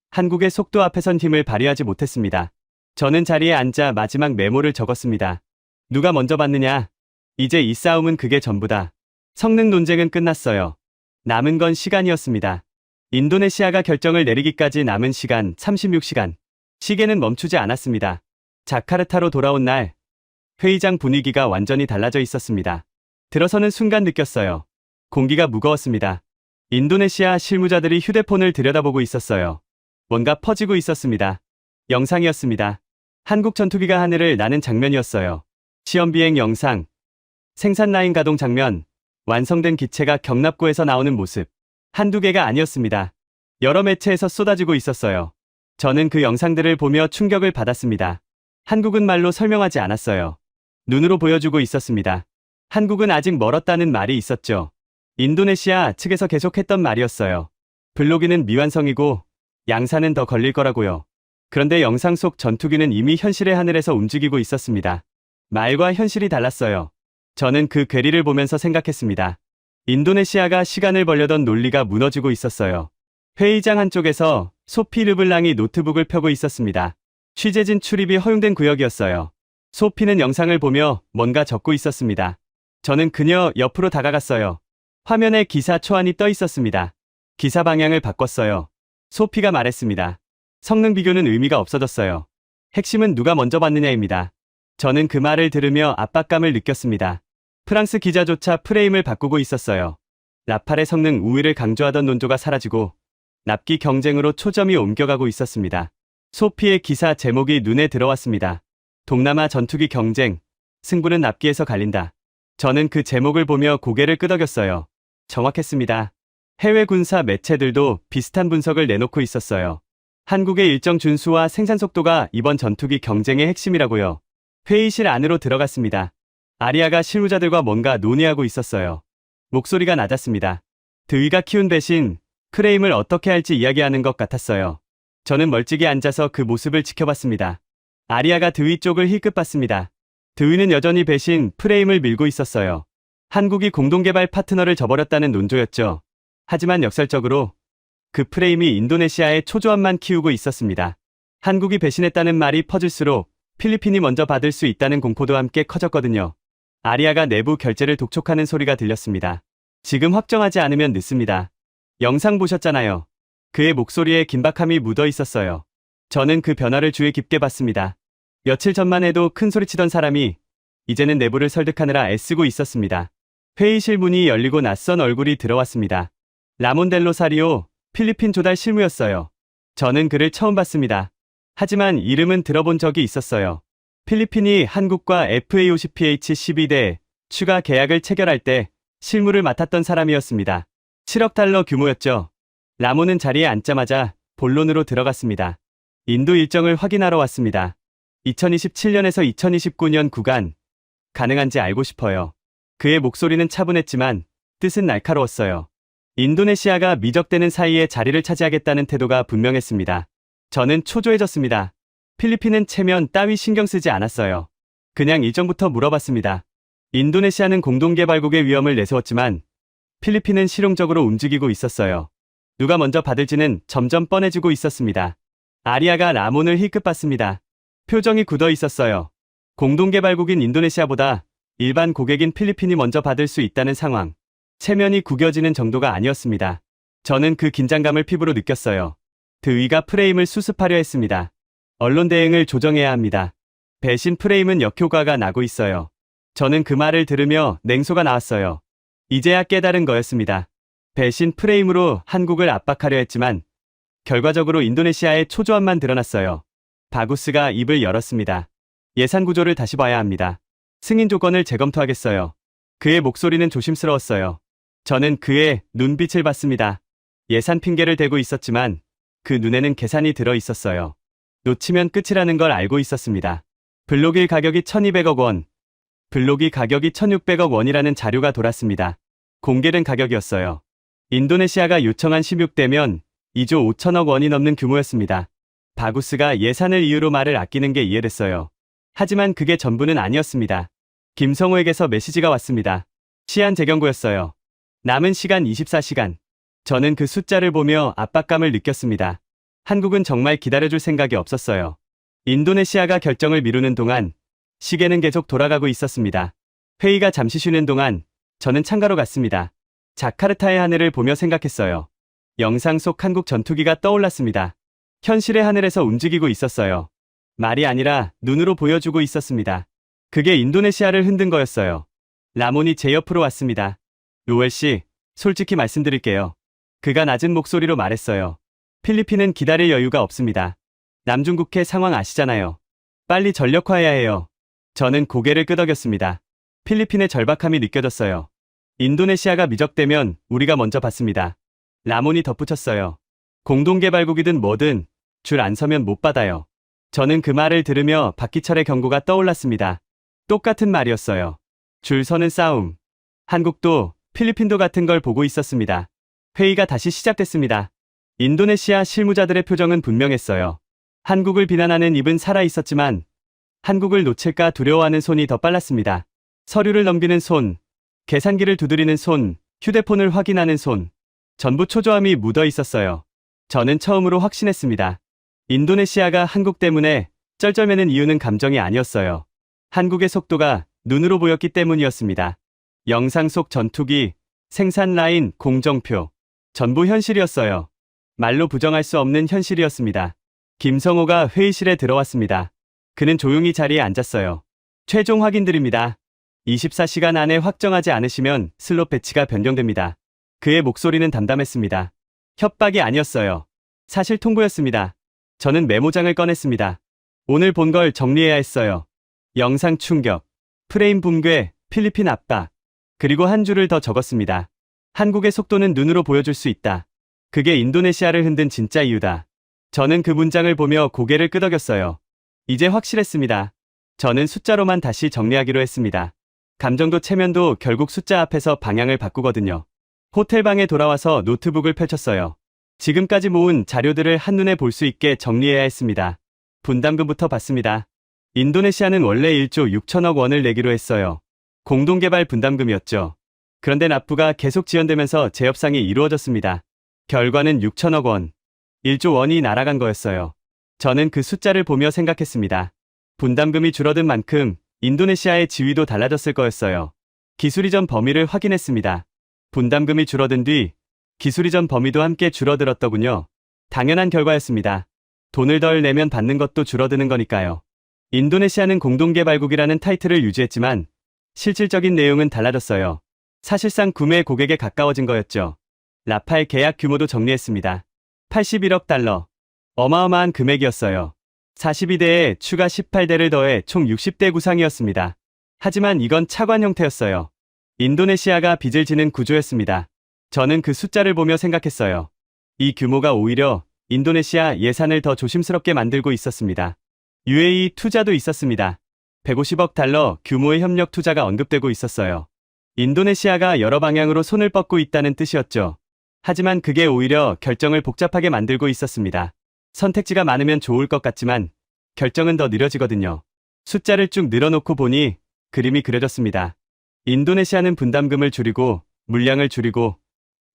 한국의 속도 앞에선 힘을 발휘하지 못했습니다. 저는 자리에 앉아 마지막 메모를 적었습니다. 누가 먼저 받느냐? 이제 이 싸움은 그게 전부다. 성능 논쟁은 끝났어요. 남은 건 시간이었습니다. 인도네시아가 결정을 내리기까지 남은 시간 36시간. 시계는 멈추지 않았습니다. 자카르타로 돌아온 날, 회의장 분위기가 완전히 달라져 있었습니다. 들어서는 순간 느꼈어요. 공기가 무거웠습니다. 인도네시아 실무자들이 휴대폰을 들여다보고 있었어요. 뭔가 퍼지고 있었습니다. 영상이었습니다. 한국 전투기가 하늘을 나는 장면이었어요. 시험 비행 영상, 생산 라인 가동 장면, 완성된 기체가 경납고에서 나오는 모습. 한두 개가 아니었습니다. 여러 매체에서 쏟아지고 있었어요. 저는 그 영상들을 보며 충격을 받았습니다. 한국은 말로 설명하지 않았어요. 눈으로 보여주고 있었습니다. 한국은 아직 멀었다는 말이 있었죠. 인도네시아 측에서 계속했던 말이었어요. 블로기는 미완성이고 양산은 더 걸릴 거라고요. 그런데 영상 속 전투기는 이미 현실의 하늘에서 움직이고 있었습니다. 말과 현실이 달랐어요. 저는 그 괴리를 보면서 생각했습니다. 인도네시아가 시간을 벌려던 논리가 무너지고 있었어요. 회의장 한쪽에서 소피 르블랑이 노트북을 펴고 있었습니다. 취재진 출입이 허용된 구역이었어요. 소피는 영상을 보며 뭔가 적고 있었습니다. 저는 그녀 옆으로 다가갔어요. 화면에 기사 초안이 떠 있었습니다. 기사 방향을 바꿨어요. 소피가 말했습니다. 성능 비교는 의미가 없어졌어요. 핵심은 누가 먼저 봤느냐입니다. 저는 그 말을 들으며 압박감을 느꼈습니다. 프랑스 기자조차 프레임을 바꾸고 있었어요. 라팔의 성능 우위를 강조하던 논조가 사라지고 납기 경쟁으로 초점이 옮겨가고 있었습니다. 소피의 기사 제목이 눈에 들어왔습니다. 동남아 전투기 경쟁, 승부는 납기에서 갈린다. 저는 그 제목을 보며 고개를 끄덕였어요. 정확했습니다. 해외 군사 매체들도 비슷한 분석을 내놓고 있었어요. 한국의 일정 준수와 생산 속도가 이번 전투기 경쟁의 핵심이라고요. 회의실 안으로 들어갔습니다. 아리아가 실무자들과 뭔가 논의하고 있었어요. 목소리가 낮았습니다. 드위가 키운 배신, 프레임을 어떻게 할지 이야기하는 것 같았어요. 저는 멀찍이 앉아서 그 모습을 지켜봤습니다. 아리아가 드위 쪽을 힐끗봤습니다. 드위는 여전히 배신, 프레임을 밀고 있었어요. 한국이 공동개발 파트너를 저버렸다는 논조였죠. 하지만 역설적으로 그 프레임이 인도네시아의 초조함만 키우고 있었습니다. 한국이 배신했다는 말이 퍼질수록 필리핀이 먼저 받을 수 있다는 공포도 함께 커졌거든요. 아리아가 내부 결제를 독촉하는 소리가 들렸습니다. 지금 확정하지 않으면 늦습니다. 영상 보셨잖아요. 그의 목소리에 긴박함이 묻어 있었어요. 저는 그 변화를 주의 깊게 봤습니다. 며칠 전만 해도 큰 소리치던 사람이 이제는 내부를 설득하느라 애쓰고 있었습니다. 회의실 문이 열리고 낯선 얼굴이 들어왔습니다. 라몬델로 사리오, 필리핀 조달 실무였어요. 저는 그를 처음 봤습니다. 하지만 이름은 들어본 적이 있었어요. 필리핀이 한국과 FAOCPH 12대 추가 계약을 체결할 때 실무를 맡았던 사람이었습니다. 7억 달러 규모였죠. 라몬은 자리에 앉자마자 본론으로 들어갔습니다. 인도 일정을 확인하러 왔습니다. 2027년에서 2029년 구간 가능한지 알고 싶어요. 그의 목소리는 차분했지만 뜻은 날카로웠어요. 인도네시아가 미적되는 사이에 자리를 차지하겠다는 태도가 분명했습니다. 저는 초조해졌습니다. 필리핀은 체면 따위 신경 쓰지 않았어요. 그냥 일정부터 물어봤습니다. 인도네시아는 공동개발국의 위험을 내세웠지만 필리핀은 실용적으로 움직이고 있었어요. 누가 먼저 받을지는 점점 뻔해지고 있었습니다. 아리아가 라몬을 힐끗봤습니다. 표정이 굳어 있었어요. 공동개발국인 인도네시아보다 일반 고객인 필리핀이 먼저 받을 수 있다는 상황. 체면이 구겨지는 정도가 아니었습니다. 저는 그 긴장감을 피부로 느꼈어요. 드위가 프레임을 수습하려 했습니다. 언론 대응을 조정해야 합니다. 배신 프레임은 역효과가 나고 있어요. 저는 그 말을 들으며 냉소가 나왔어요. 이제야 깨달은 거였습니다. 배신 프레임으로 한국을 압박하려 했지만 결과적으로 인도네시아의 초조함만 드러났어요. 바구스가 입을 열었습니다. 예산 구조를 다시 봐야 합니다. 승인 조건을 재검토하겠어요. 그의 목소리는 조심스러웠어요. 저는 그의 눈빛을 봤습니다. 예산 핑계를 대고 있었지만 그 눈에는 계산이 들어 있었어요. 놓치면 끝이라는 걸 알고 있었습니다. 블록1 가격이 1200억 원, 블록2 가격이 1600억 원이라는 자료가 돌았습니다. 공개된 가격이었어요. 인도네시아가 요청한 16대면 2조 5천억 원이 넘는 규모였습니다. 바구스가 예산을 이유로 말을 아끼는 게 이해됐어요. 하지만 그게 전부는 아니었습니다. 김성호에게서 메시지가 왔습니다. 시한 재경고였어요. 남은 시간 24시간. 저는 그 숫자를 보며 압박감을 느꼈습니다. 한국은 정말 기다려줄 생각이 없었어요. 인도네시아가 결정을 미루는 동안 시계는 계속 돌아가고 있었습니다. 회의가 잠시 쉬는 동안 저는 창가로 갔습니다. 자카르타의 하늘을 보며 생각했어요. 영상 속 한국 전투기가 떠올랐습니다. 현실의 하늘에서 움직이고 있었어요. 말이 아니라 눈으로 보여주고 있었습니다. 그게 인도네시아를 흔든 거였어요. 라몬이 제 옆으로 왔습니다. 로웰 씨, 솔직히 말씀드릴게요. 그가 낮은 목소리로 말했어요. 필리핀은 기다릴 여유가 없습니다. 남중국해 상황 아시잖아요. 빨리 전력화해야 해요. 저는 고개를 끄덕였습니다. 필리핀의 절박함이 느껴졌어요. 인도네시아가 미적되면 우리가 먼저 받습니다. 라몬이 덧붙였어요. 공동개발국이든 뭐든 줄 안 서면 못 받아요. 저는 그 말을 들으며 박기철의 경고가 떠올랐습니다. 똑같은 말이었어요. 줄 서는 싸움. 한국도 필리핀도 같은 걸 보고 있었습니다. 회의가 다시 시작됐습니다. 인도네시아 실무자들의 표정은 분명했어요. 한국을 비난하는 입은 살아 있었지만 한국을 놓칠까 두려워하는 손이 더 빨랐습니다. 서류를 넘기는 손, 계산기를 두드리는 손, 휴대폰을 확인하는 손, 전부 초조함이 묻어 있었어요. 저는 처음으로 확신했습니다. 인도네시아가 한국 때문에 쩔쩔매는 이유는 감정이 아니었어요. 한국의 속도가 눈으로 보였기 때문이었습니다. 영상 속 전투기, 생산 라인, 공정표, 전부 현실이었어요. 말로 부정할 수 없는 현실이었습니다. 김성호가 회의실에 들어왔습니다. 그는 조용히 자리에 앉았어요. 최종 확인드립니다. 24시간 안에 확정하지 않으시면 슬롯 배치가 변경됩니다. 그의 목소리는 담담했습니다. 협박이 아니었어요. 사실 통보였습니다. 저는 메모장을 꺼냈습니다. 오늘 본 걸 정리해야 했어요. 영상 충격, 프레임 붕괴, 필리핀 압박, 그리고 한 줄을 더 적었습니다. 한국의 속도는 눈으로 보여줄 수 있다. 그게 인도네시아를 흔든 진짜 이유다. 저는 그 문장을 보며 고개를 끄덕였어요. 이제 확실했습니다. 저는 숫자로만 다시 정리하기로 했습니다. 감정도 체면도 결국 숫자 앞에서 방향을 바꾸거든요. 호텔방에 돌아와서 노트북을 펼쳤어요. 지금까지 모은 자료들을 한눈에 볼 수 있게 정리해야 했습니다. 분담금부터 받습니다. 인도네시아는 원래 1조 6천억 원을 내기로 했어요. 공동개발 분담금이었죠. 그런데 납부가 계속 지연되면서 재협상이 이루어졌습니다. 결과는 6천억 원, 1조 원이 날아간 거였어요. 저는 그 숫자를 보며 생각했습니다. 분담금이 줄어든 만큼 인도네시아의 지위도 달라졌을 거였어요. 기술 이전 범위를 확인했습니다. 분담금이 줄어든 뒤 기술 이전 범위도 함께 줄어들었더군요. 당연한 결과였습니다. 돈을 덜 내면 받는 것도 줄어드는 거니까요. 인도네시아는 공동개발국이라는 타이틀을 유지했지만 실질적인 내용은 달라졌어요. 사실상 구매 고객에 가까워진 거였죠. 라팔 계약 규모도 정리했습니다. 81억 달러. 어마어마한 금액이었어요. 42대에 추가 18대를 더해 총 60대 구상이었습니다. 하지만 이건 차관 형태였어요. 인도네시아가 빚을 지는 구조였습니다. 저는 그 숫자를 보며 생각했어요. 이 규모가 오히려 인도네시아 예산을 더 조심스럽게 만들고 있었습니다. UAE 투자도 있었습니다. 150억 달러 규모의 협력 투자가 언급되고 있었어요. 인도네시아가 여러 방향으로 손을 뻗고 있다는 뜻이었죠. 하지만 그게 오히려 결정을 복잡하게 만들고 있었습니다. 선택지가 많으면 좋을 것 같지만 결정은 더 느려지거든요. 숫자를 쭉 늘어놓고 보니 그림이 그려졌습니다. 인도네시아는 분담금을 줄이고 물량을 줄이고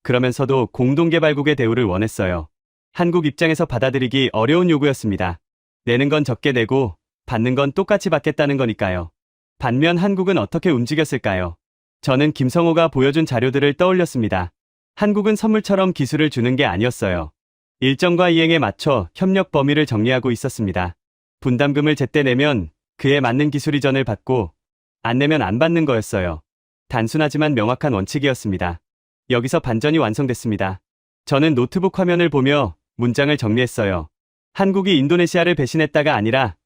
그러면서도 공동개발국의 대우를 원했어요. 한국 입장에서 받아들이기 어려운 요구였습니다. 내는 건 적게 내고 받는 건 똑같이 받겠다는 거니까요. 반면 한국은 어떻게 움직였을까요? 저는 김성호가 보여준 자료들을 떠올렸습니다. 한국은 선물처럼 기술을 주는 게 아니었어요. 일정과 이행에 맞춰 협력 범위를 정리하고 있었습니다. 분담금을 제때 내면 그에 맞는 기술 이전을 받고 안 내면 안 받는 거였어요. 단순하지만 명확한 원칙이었습니다. 여기서 반전이 완성됐습니다. 저는 노트북 화면을 보며 문장을 정리했어요. 한국이 인도네시아를 배신했다가 아니라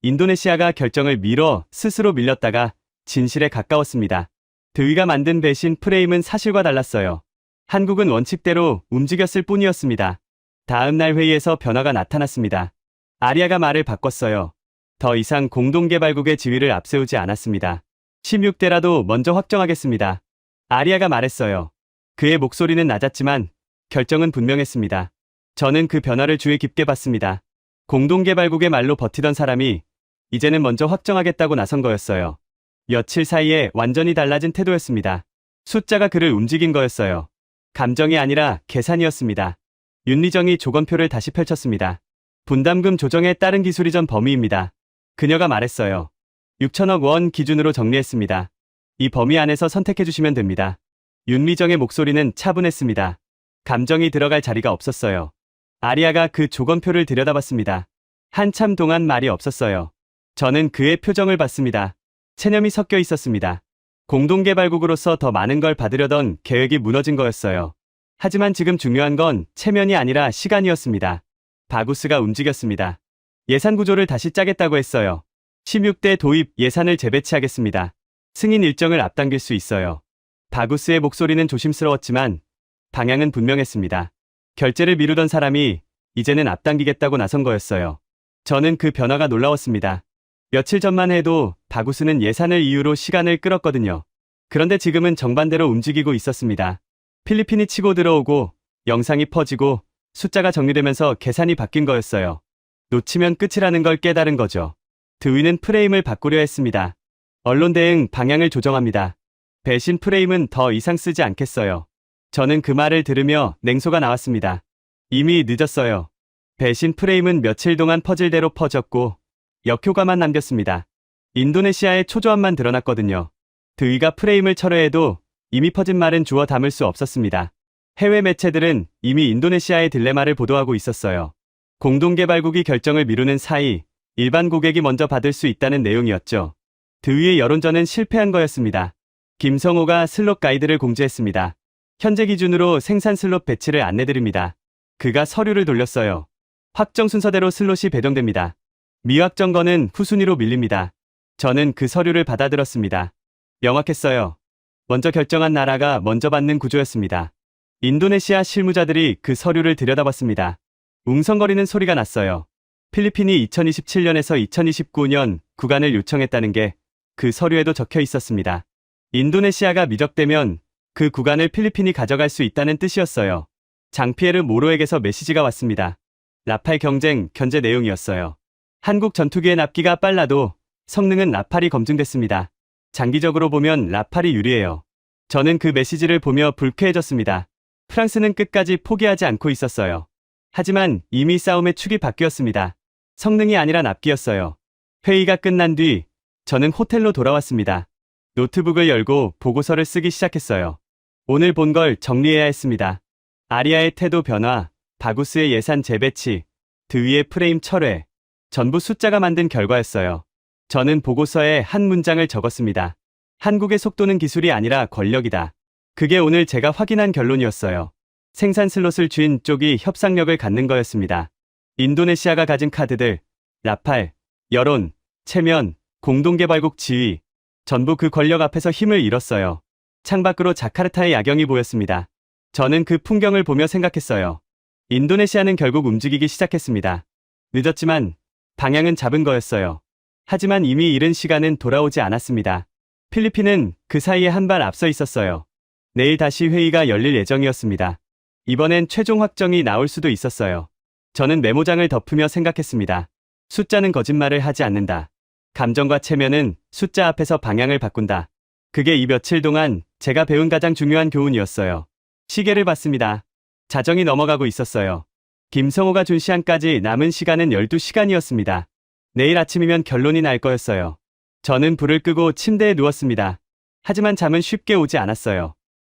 인도네시아가 결정을 미뤄 스스로 밀렸다가 진실에 가까웠습니다. 드위가 만든 배신 프레임은 사실과 달랐어요. 한국은 원칙대로 움직였을 뿐이었습니다. 다음 날 회의에서 변화가 나타났습니다. 아리아가 말을 바꿨어요. 더 이상 공동개발국의 지위를 앞세우지 않았습니다. 16대라도 먼저 확정하겠습니다. 아리아가 말했어요. 그의 목소리는 낮았지만 결정은 분명했습니다. 저는 그 변화를 주의 깊게 봤습니다. 공동개발국의 말로 버티던 사람이 이제는 먼저 확정하겠다고 나선 거였어요. 며칠 사이에 완전히 달라진 태도였습니다. 숫자가 그를 움직인 거였어요. 감정이 아니라 계산이었습니다. 윤리정이 조건표를 다시 펼쳤습니다. 분담금 조정에 따른 기술 이전 범위입니다. 그녀가 말했어요. 6천억 원 기준으로 정리했습니다. 이 범위 안에서 선택해 주시면 됩니다. 윤리정의 목소리는 차분했습니다. 감정이 들어갈 자리가 없었어요. 아리아가 그 조건표를 들여다봤습니다. 한참 동안 말이 없었어요. 저는 그의 표정을 봤습니다. 체념이 섞여 있었습니다. 공동개발국으로서 더 많은 걸 받으려던 계획이 무너진 거였어요. 하지만 지금 중요한 건 체면이 아니라 시간이었습니다. 바구스가 움직였습니다. 예산 구조를 다시 짜겠다고 했어요. 16대 도입 예산을 재배치하겠습니다. 승인 일정을 앞당길 수 있어요. 바구스의 목소리는 조심스러웠지만 방향은 분명했습니다. 결제를 미루던 사람이 이제는 앞당기겠다고 나선 거였어요. 저는 그 변화가 놀라웠습니다. 며칠 전만 해도 바구스는 예산을 이유로 시간을 끌었거든요. 그런데 지금은 정반대로 움직이고 있었습니다. 필리핀이 치고 들어오고 영상이 퍼지고 숫자가 정리되면서 계산이 바뀐 거였어요. 놓치면 끝이라는 걸 깨달은 거죠. 드위는 프레임을 바꾸려 했습니다. 언론 대응 방향을 조정합니다. 배신 프레임은 더 이상 쓰지 않겠어요. 저는 그 말을 들으며 냉소가 나왔습니다. 이미 늦었어요. 배신 프레임은 며칠 동안 퍼즐대로 퍼졌고 역효과만 남겼습니다. 인도네시아의 초조함만 드러났거든요. 드위가 프레임을 철회해도 이미 퍼진 말은 주워 담을 수 없었습니다. 해외 매체들은 이미 인도네시아의 딜레마를 보도하고 있었어요. 공동개발국이 결정을 미루는 사이 일반 고객이 먼저 받을 수 있다는 내용이었죠. 드위의 여론전은 실패한 거였습니다. 김성호가 슬롯 가이드를 공지했습니다. 현재 기준으로 생산 슬롯 배치를 안내드립니다. 그가 서류를 돌렸어요. 확정 순서대로 슬롯이 배정됩니다. 미확정 건은 후순위로 밀립니다. 저는 그 서류를 받아들었습니다. 명확했어요. 먼저 결정한 나라가 먼저 받는 구조였습니다. 인도네시아 실무자들이 그 서류를 들여다봤습니다. 웅성거리는 소리가 났어요. 필리핀이 2027년에서 2029년 구간을 요청했다는 게 그 서류에도 적혀 있었습니다. 인도네시아가 미적되면 그 구간을 필리핀이 가져갈 수 있다는 뜻이었어요. 장피에르 모로에게서 메시지가 왔습니다. 라팔 경쟁 견제 내용이었어요. 한국 전투기의 납기가 빨라도 성능은 라팔이 검증됐습니다. 장기적으로 보면 라팔이 유리해요. 저는 그 메시지를 보며 불쾌해졌습니다. 프랑스는 끝까지 포기하지 않고 있었어요. 하지만 이미 싸움의 축이 바뀌었습니다. 성능이 아니라 납기였어요. 회의가 끝난 뒤 저는 호텔로 돌아왔습니다. 노트북을 열고 보고서를 쓰기 시작했어요. 오늘 본 걸 정리해야 했습니다. 아리아의 태도 변화, 바구스의 예산 재배치, 드위의 프레임 철회, 전부 숫자가 만든 결과였어요. 저는 보고서에 한 문장을 적었습니다. 한국의 속도는 기술이 아니라 권력이다. 그게 오늘 제가 확인한 결론이었어요. 생산 슬롯을 쥔 쪽이 협상력을 갖는 거였습니다. 인도네시아가 가진 카드들, 라팔, 여론, 체면, 공동개발국 지위, 전부 그 권력 앞에서 힘을 잃었어요. 창밖으로 자카르타의 야경이 보였습니다. 저는 그 풍경을 보며 생각했어요. 인도네시아는 결국 움직이기 시작했습니다. 늦었지만 방향은 잡은 거였어요. 하지만 이미 잃은 시간은 돌아오지 않았습니다. 필리핀은 그 사이에 한 발 앞서 있었어요. 내일 다시 회의가 열릴 예정이었습니다. 이번엔 최종 확정이 나올 수도 있었어요. 저는 메모장을 덮으며 생각했습니다. 숫자는 거짓말을 하지 않는다. 감정과 체면은 숫자 앞에서 방향을 바꾼다. 그게 이 며칠 동안 제가 배운 가장 중요한 교훈이었어요. 시계를 봤습니다. 자정이 넘어가고 있었어요. 김성호가 준 시한까지 남은 시간은 12시간이었습니다. 내일 아침이면 결론이 날 거였어요. 저는 불을 끄고 침대에 누웠습니다. 하지만 잠은 쉽게 오지 않았어요.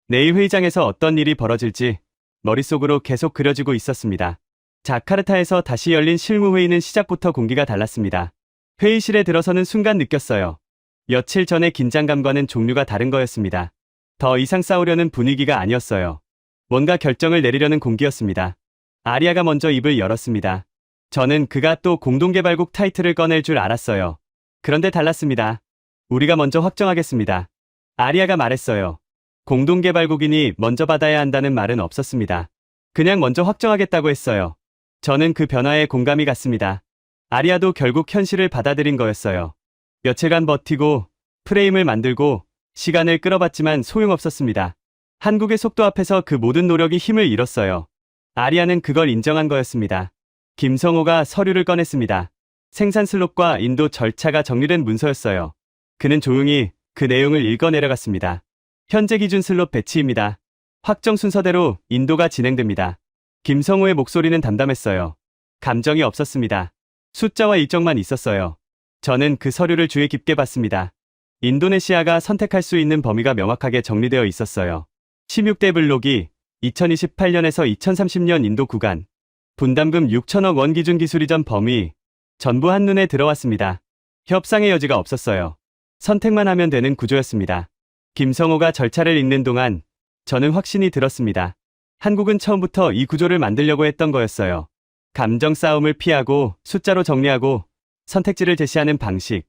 내일 회의장에서 어떤 일이 벌어질지 머릿속으로 계속 그려지고 있었습니다. 자카르타에서 다시 열린 실무회의는 시작부터 공기가 달랐습니다. 회의실에 들어서는 순간 느꼈어요. 며칠 전의 긴장감과는 종류가 다른 거였습니다. 더 이상 싸우려는 분위기가 아니었어요. 뭔가 결정을 내리려는 공기였습니다. 아리아가 먼저 입을 열었습니다. 저는 그가 또 공동개발국 타이틀을 꺼낼 줄 알았어요. 그런데 달랐습니다. 우리가 먼저 확정하겠습니다. 아리아가 말했어요. 공동개발국인이 먼저 받아야 한다는 말은 없었습니다. 그냥 먼저 확정하겠다고 했어요. 저는 그 변화에 공감이 갔습니다. 아리아도 결국 현실을 받아들인 거였어요. 며칠간 버티고 프레임을 만들고 시간을 끌어봤지만 소용없었습니다. 한국의 속도 앞에서 그 모든 노력이 힘을 잃었어요. 아리아는 그걸 인정한 거였습니다. 김성호가 서류를 꺼냈습니다. 생산 슬롯과 인도 절차가 정리된 문서였어요. 그는 조용히 그 내용을 읽어 내려갔습니다. 현재 기준 슬롯 배치입니다. 확정 순서대로 인도가 진행됩니다. 김성호의 목소리는 담담했어요. 감정이 없었습니다. 숫자와 일정만 있었어요. 저는 그 서류를 주의 깊게 봤습니다. 인도네시아가 선택할 수 있는 범위가 명확하게 정리되어 있었어요. 16대 블록이 2028년에서 2030년 인도 구간, 분담금 6천억 원 기준 기술 이전 범위, 전부 한눈에 들어왔습니다. 협상의 여지가 없었어요. 선택만 하면 되는 구조였습니다. 김성호가 절차를 읽는 동안 저는 확신이 들었습니다. 한국은 처음부터 이 구조를 만들려고 했던 거였어요. 감정 싸움을 피하고 숫자로 정리하고 선택지를 제시하는 방식.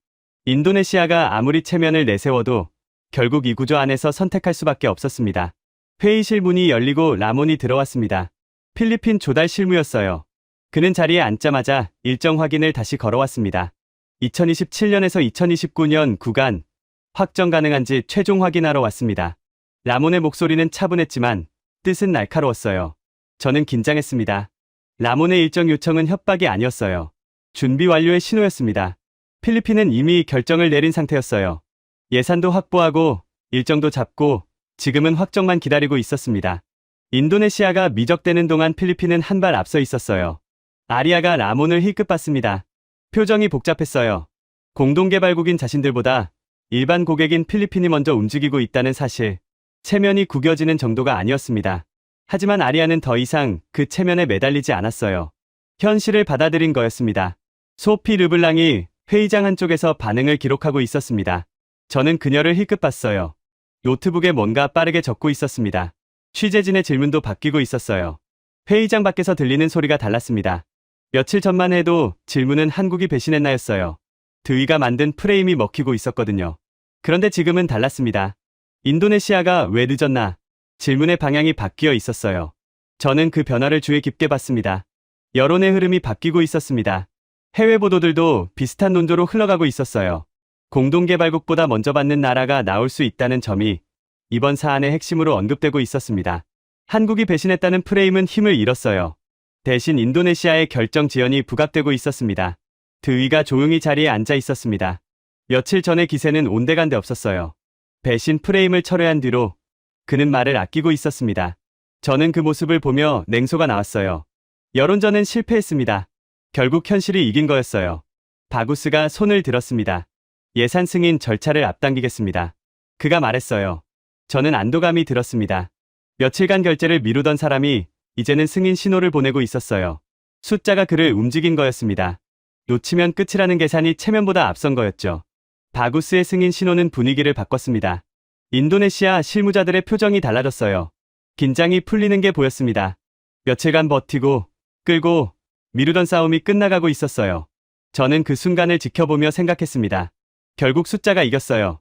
인도네시아가 아무리 체면을 내세워도 결국 이 구조 안에서 선택할 수밖에 없었습니다. 회의실 문이 열리고 라몬이 들어왔습니다. 필리핀 조달 실무였어요. 그는 자리에 앉자마자 일정 확인을 다시 걸어왔습니다. 2027년에서 2029년 구간 확정 가능한지 최종 확인하러 왔습니다. 라몬의 목소리는 차분했지만 뜻은 날카로웠어요. 저는 긴장했습니다. 라몬의 일정 요청은 협박이 아니었어요. 준비 완료의 신호였습니다. 필리핀은 이미 결정을 내린 상태였어요. 예산도 확보하고 일정도 잡고 지금은 확정만 기다리고 있었습니다. 인도네시아가 미적대는 동안 필리핀은 한 발 앞서 있었어요. 아리아가 라몬을 힐끗봤습니다. 표정이 복잡했어요. 공동개발국인 자신들보다 일반 고객인 필리핀이 먼저 움직이고 있다는 사실. 체면이 구겨지는 정도가 아니었습니다. 하지만 아리아는 더 이상 그 체면에 매달리지 않았어요. 현실을 받아들인 거였습니다. 소피 르블랑이 회의장 한쪽에서 반응을 기록하고 있었습니다. 저는 그녀를 힐끗봤어요. 노트북에 뭔가 빠르게 적고 있었습니다. 취재진의 질문도 바뀌고 있었어요. 회의장 밖에서 들리는 소리가 달랐습니다. 며칠 전만 해도 질문은 한국이 배신했나였어요. 드위가 만든 프레임이 먹히고 있었거든요. 그런데 지금은 달랐습니다. 인도네시아가 왜 늦었나? 질문의 방향이 바뀌어 있었어요. 저는 그 변화를 주의 깊게 봤습니다. 여론의 흐름이 바뀌고 있었습니다. 해외 보도들도 비슷한 논조로 흘러가고 있었어요. 공동개발국보다 먼저 받는 나라가 나올 수 있다는 점이 이번 사안의 핵심으로 언급되고 있었습니다. 한국이 배신했다는 프레임은 힘을 잃었어요. 대신 인도네시아의 결정 지연이 부각되고 있었습니다. 드위가 조용히 자리에 앉아 있었습니다. 며칠 전의 기세는 온데간데 없었어요. 배신 프레임을 철회한 뒤로 그는 말을 아끼고 있었습니다. 저는 그 모습을 보며 냉소가 나왔어요. 여론전은 실패했습니다. 결국 현실이 이긴 거였어요. 바구스가 손을 들었습니다. 예산 승인 절차를 앞당기겠습니다. 그가 말했어요. 저는 안도감이 들었습니다. 며칠간 결제를 미루던 사람이 이제는 승인 신호를 보내고 있었어요. 숫자가 그를 움직인 거였습니다. 놓치면 끝이라는 계산이 체면보다 앞선 거였죠. 바구스의 승인 신호는 분위기를 바꿨습니다. 인도네시아 실무자들의 표정이 달라졌어요. 긴장이 풀리는 게 보였습니다. 며칠간 버티고 끌고 미루던 싸움이 끝나가고 있었어요. 저는 그 순간을 지켜보며 생각했습니다. 결국 숫자가 이겼어요.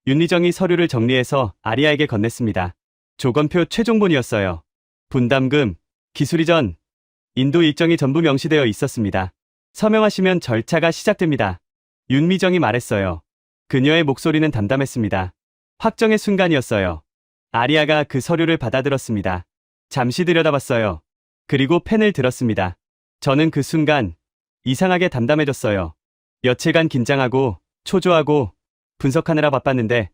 윤리정이 서류를 정리해서 아리아에게 건넸습니다. 조건표 최종본이었어요. 분담금, 기술이전, 인도 일정이 전부 명시되어 있었습니다. 서명하시면 절차가 시작됩니다. 윤미정이 말했어요. 그녀의 목소리는 담담했습니다. 확정의 순간이었어요. 아리아가 그 서류를 받아들었습니다. 잠시 들여다봤어요. 그리고 펜을 들었습니다. 저는 그 순간 이상하게 담담해졌어요. 며칠간 긴장하고 초조하고 분석하느라 바빴는데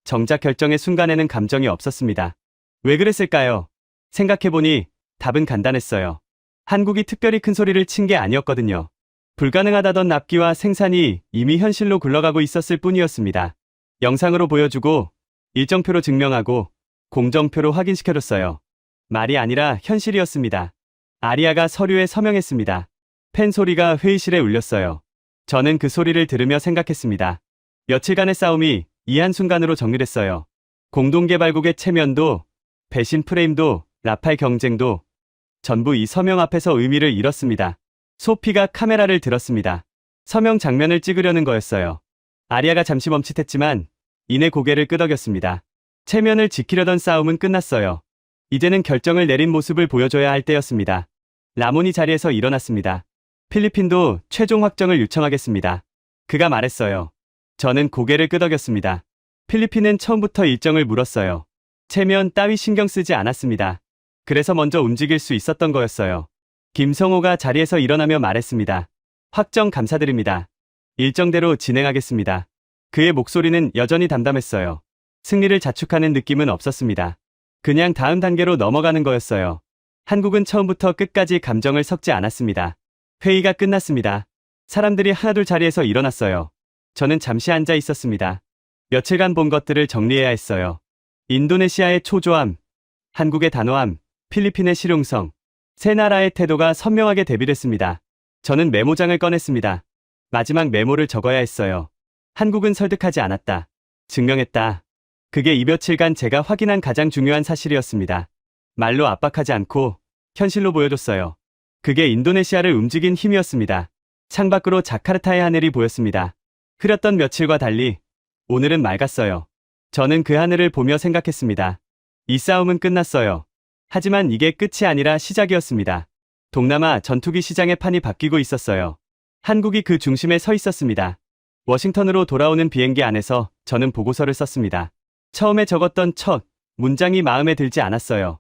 정작 결정의 순간에는 감정이 없었습니다. 왜 그랬을까요? 생각해보니 답은 간단했어요. 한국이 특별히 큰 소리를 친 게 아니었거든요. 불가능하다던 납기와 생산이 이미 현실로 굴러가고 있었을 뿐이었습니다. 영상으로 보여주고 일정표로 증명하고 공정표로 확인시켜줬어요. 말이 아니라 현실이었습니다. 아리아가 서류에 서명했습니다. 펜 소리가 회의실에 울렸어요. 저는 그 소리를 들으며 생각했습니다. 며칠간의 싸움이 이 한순간으로 정리됐어요. 공동개발국의 체면도, 배신 프레임도, 라팔 경쟁도 전부 이 서명 앞에서 의미를 잃었습니다. 소피가 카메라를 들었습니다. 서명 장면을 찍으려는 거였어요. 아리아가 잠시 멈칫했지만 이내 고개를 끄덕였습니다. 체면을 지키려던 싸움은 끝났어요. 이제는 결정을 내린 모습을 보여줘야 할 때였습니다. 라몬이 자리에서 일어났습니다. 필리핀도 최종 확정을 요청하겠습니다. 그가 말했어요. 저는 고개를 끄덕였습니다. 필리핀은 처음부터 일정을 물었어요. 체면 따위 신경 쓰지 않았습니다. 그래서 먼저 움직일 수 있었던 거였어요. 김성호가 자리에서 일어나며 말했습니다. 확정 감사드립니다. 일정대로 진행하겠습니다. 그의 목소리는 여전히 담담했어요. 승리를 자축하는 느낌은 없었습니다. 그냥 다음 단계로 넘어가는 거였어요. 한국은 처음부터 끝까지 감정을 섞지 않았습니다. 회의가 끝났습니다. 사람들이 하나둘 자리에서 일어났어요. 저는 잠시 앉아 있었습니다. 며칠간 본 것들을 정리해야 했어요. 인도네시아의 초조함, 한국의 단호함, 필리핀의 실용성, 세 나라의 태도가 선명하게 대비됐습니다. 저는 메모장을 꺼냈습니다. 마지막 메모를 적어야 했어요. 한국은 설득하지 않았다. 증명했다. 그게 이 며칠간 제가 확인한 가장 중요한 사실이었습니다. 말로 압박하지 않고 현실로 보여줬어요. 그게 인도네시아를 움직인 힘이었습니다. 창밖으로 자카르타의 하늘이 보였습니다. 흐렸던 며칠과 달리 오늘은 맑았어요. 저는 그 하늘을 보며 생각했습니다. 이 싸움은 끝났어요. 하지만 이게 끝이 아니라 시작이었습니다. 동남아 전투기 시장의 판이 바뀌고 있었어요. 한국이 그 중심에 서 있었습니다. 워싱턴으로 돌아오는 비행기 안에서 저는 보고서를 썼습니다. 처음에 적었던 첫 문장이 마음에 들지 않았어요.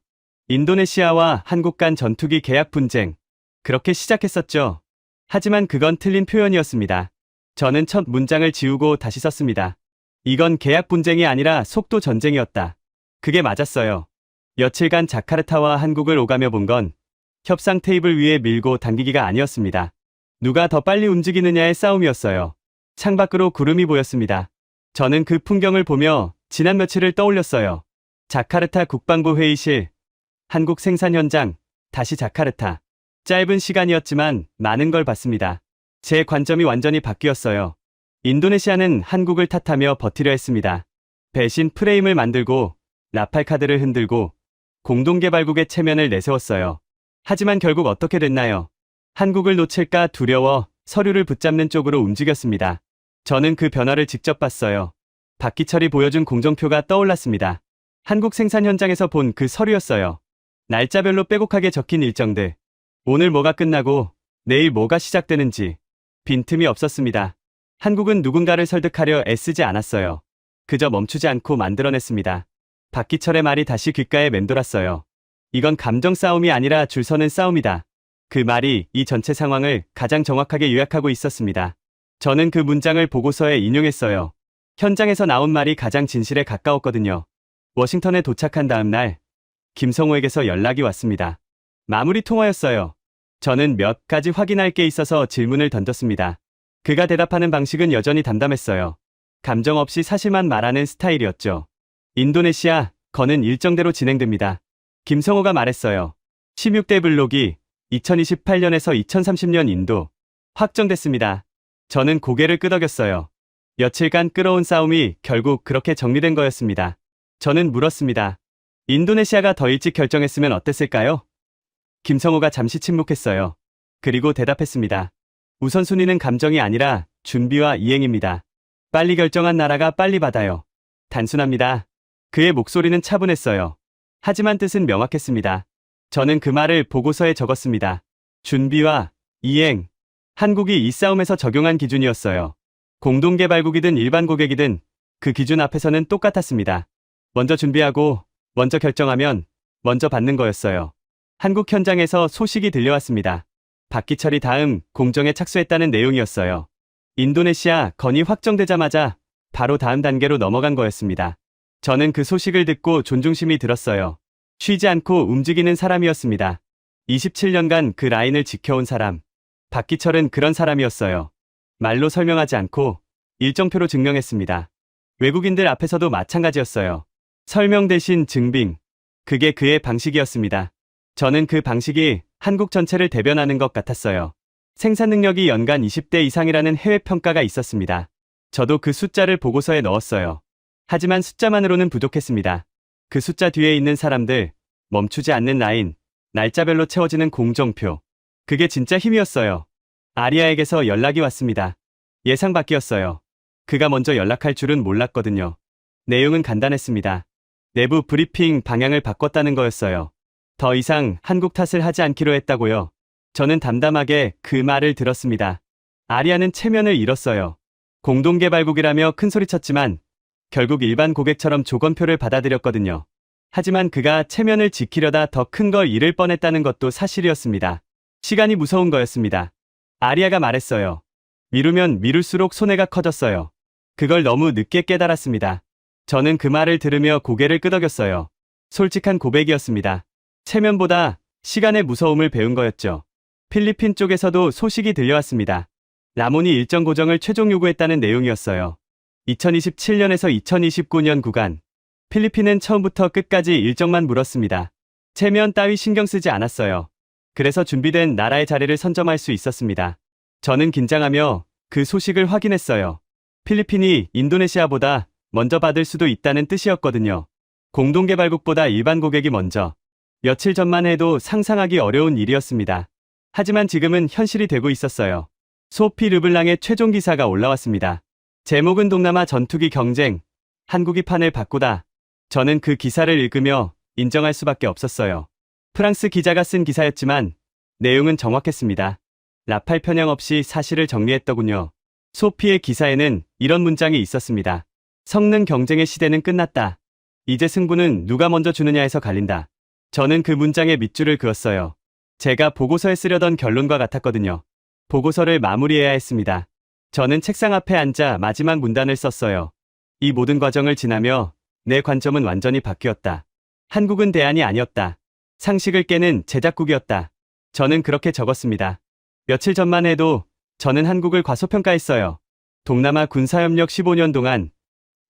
인도네시아와 한국 간 전투기 계약 분쟁. 그렇게 시작했었죠. 하지만 그건 틀린 표현이었습니다. 저는 첫 문장을 지우고 다시 썼습니다. 이건 계약 분쟁이 아니라 속도 전쟁이었다. 그게 맞았어요. 며칠간 자카르타와 한국을 오가며 본 건 협상 테이블 위에 밀고 당기기가 아니었습니다. 누가 더 빨리 움직이느냐의 싸움이었어요. 창밖으로 구름이 보였습니다. 저는 그 풍경을 보며 지난 며칠을 떠올렸어요. 자카르타 국방부 회의실, 한국 생산 현장, 다시 자카르타. 짧은 시간이었지만 많은 걸 봤습니다. 제 관점이 완전히 바뀌었어요. 인도네시아는 한국을 탓하며 버티려 했습니다. 배신 프레임을 만들고 라팔 카드를 흔들고 공동개발국의 체면을 내세웠어요. 하지만 결국 어떻게 됐나요? 한국을 놓칠까 두려워 서류를 붙잡는 쪽으로 움직였습니다. 저는 그 변화를 직접 봤어요. 박기철이 보여준 공정표가 떠올랐습니다. 한국 생산 현장에서 본 그 서류였어요. 날짜별로 빼곡하게 적힌 일정들. 오늘 뭐가 끝나고 내일 뭐가 시작되는지 빈틈이 없었습니다. 한국은 누군가를 설득하려 애쓰지 않았어요. 그저 멈추지 않고 만들어냈습니다. 박기철의 말이 다시 귓가에 맴돌았어요. 이건 감정 싸움이 아니라 줄 서는 싸움이다. 그 말이 이 전체 상황을 가장 정확하게 요약하고 있었습니다. 저는 그 문장을 보고서에 인용했어요. 현장에서 나온 말이 가장 진실에 가까웠거든요. 워싱턴에 도착한 다음 날, 김성호에게서 연락이 왔습니다. 마무리 통화였어요. 저는 몇 가지 확인할 게 있어서 질문을 던졌습니다. 그가 대답하는 방식은 여전히 담담했어요. 감정 없이 사실만 말하는 스타일이었죠. 인도네시아, 건은 일정대로 진행됩니다. 김성호가 말했어요. 16대 블록이 2028년에서 2030년 인도 확정됐습니다. 저는 고개를 끄덕였어요. 며칠간 끌어온 싸움이 결국 그렇게 정리된 거였습니다. 저는 물었습니다. 인도네시아가 더 일찍 결정했으면 어땠을까요? 김성호가 잠시 침묵했어요. 그리고 대답했습니다. 우선순위는 감정이 아니라 준비와 이행입니다. 빨리 결정한 나라가 빨리 받아요. 단순합니다. 그의 목소리는 차분했어요. 하지만 뜻은 명확했습니다. 저는 그 말을 보고서에 적었습니다. 준비와 이행. 한국이 이 싸움에서 적용한 기준이었어요. 공동개발국이든 일반 고객이든 그 기준 앞에서는 똑같았습니다. 먼저 준비하고 먼저 결정하면 먼저 받는 거였어요. 한국 현장에서 소식이 들려왔습니다. 박기철이 다음 공정에 착수했다는 내용이었어요. 인도네시아 건이 확정되자마자 바로 다음 단계로 넘어간 거였습니다. 저는 그 소식을 듣고 존중심이 들었어요. 쉬지 않고 움직이는 사람이었습니다. 27년간 그 라인을 지켜온 사람. 박기철은 그런 사람이었어요. 말로 설명하지 않고 일정표로 증명했습니다. 외국인들 앞에서도 마찬가지였어요. 설명 대신 증빙. 그게 그의 방식이었습니다. 저는 그 방식이 한국 전체를 대변하는 것 같았어요. 생산 능력이 연간 20대 이상이라는 해외 평가가 있었습니다. 저도 그 숫자를 보고서에 넣었어요. 하지만 숫자만으로는 부족했습니다. 그 숫자 뒤에 있는 사람들, 멈추지 않는 라인, 날짜별로 채워지는 공정표. 그게 진짜 힘이었어요. 아리아에게서 연락이 왔습니다. 예상 밖이었어요. 그가 먼저 연락할 줄은 몰랐거든요. 내용은 간단했습니다. 내부 브리핑 방향을 바꿨다는 거였어요. 더 이상 한국 탓을 하지 않기로 했다고요. 저는 담담하게 그 말을 들었습니다. 아리아는 체면을 잃었어요. 공동개발국이라며 큰소리쳤지만 결국 일반 고객처럼 조건표를 받아들였거든요. 하지만 그가 체면을 지키려다 더 큰 걸 잃을 뻔했다는 것도 사실이었습니다. 시간이 무서운 거였습니다. 아리아가 말했어요. 미루면 미룰수록 손해가 커졌어요. 그걸 너무 늦게 깨달았습니다. 저는 그 말을 들으며 고개를 끄덕였어요. 솔직한 고백이었습니다. 체면보다 시간의 무서움을 배운 거였죠. 필리핀 쪽에서도 소식이 들려왔습니다. 라몬이 일정 고정을 최종 요구했다는 내용이었어요. 2027년에서 2029년 구간. 필리핀은 처음부터 끝까지 일정만 물었습니다. 체면 따위 신경 쓰지 않았어요. 그래서 준비된 나라의 자리를 선점할 수 있었습니다. 저는 긴장하며 그 소식을 확인했어요. 필리핀이 인도네시아보다 먼저 받을 수도 있다는 뜻이었거든요. 공동개발국보다 일반 고객이 먼저. 며칠 전만 해도 상상하기 어려운 일이었습니다. 하지만 지금은 현실이 되고 있었어요. 소피 르블랑의 최종 기사가 올라왔습니다. 제목은 동남아 전투기 경쟁, 한국이 판을 바꾸다. 저는 그 기사를 읽으며 인정할 수밖에 없었어요. 프랑스 기자가 쓴 기사였지만 내용은 정확했습니다. 라팔 편향 없이 사실을 정리했더군요. 소피의 기사에는 이런 문장이 있었습니다. 성능 경쟁의 시대는 끝났다. 이제 승부는 누가 먼저 주느냐에서 갈린다. 저는 그 문장에 밑줄을 그었어요. 제가 보고서에 쓰려던 결론과 같았거든요. 보고서를 마무리해야 했습니다. 저는 책상 앞에 앉아 마지막 문단을 썼어요. 이 모든 과정을 지나며 내 관점은 완전히 바뀌었다. 한국은 대안이 아니었다. 상식을 깨는 제작국이었다. 저는 그렇게 적었습니다. 며칠 전만 해도 저는 한국을 과소평가했어요. 동남아 군사협력 15년 동안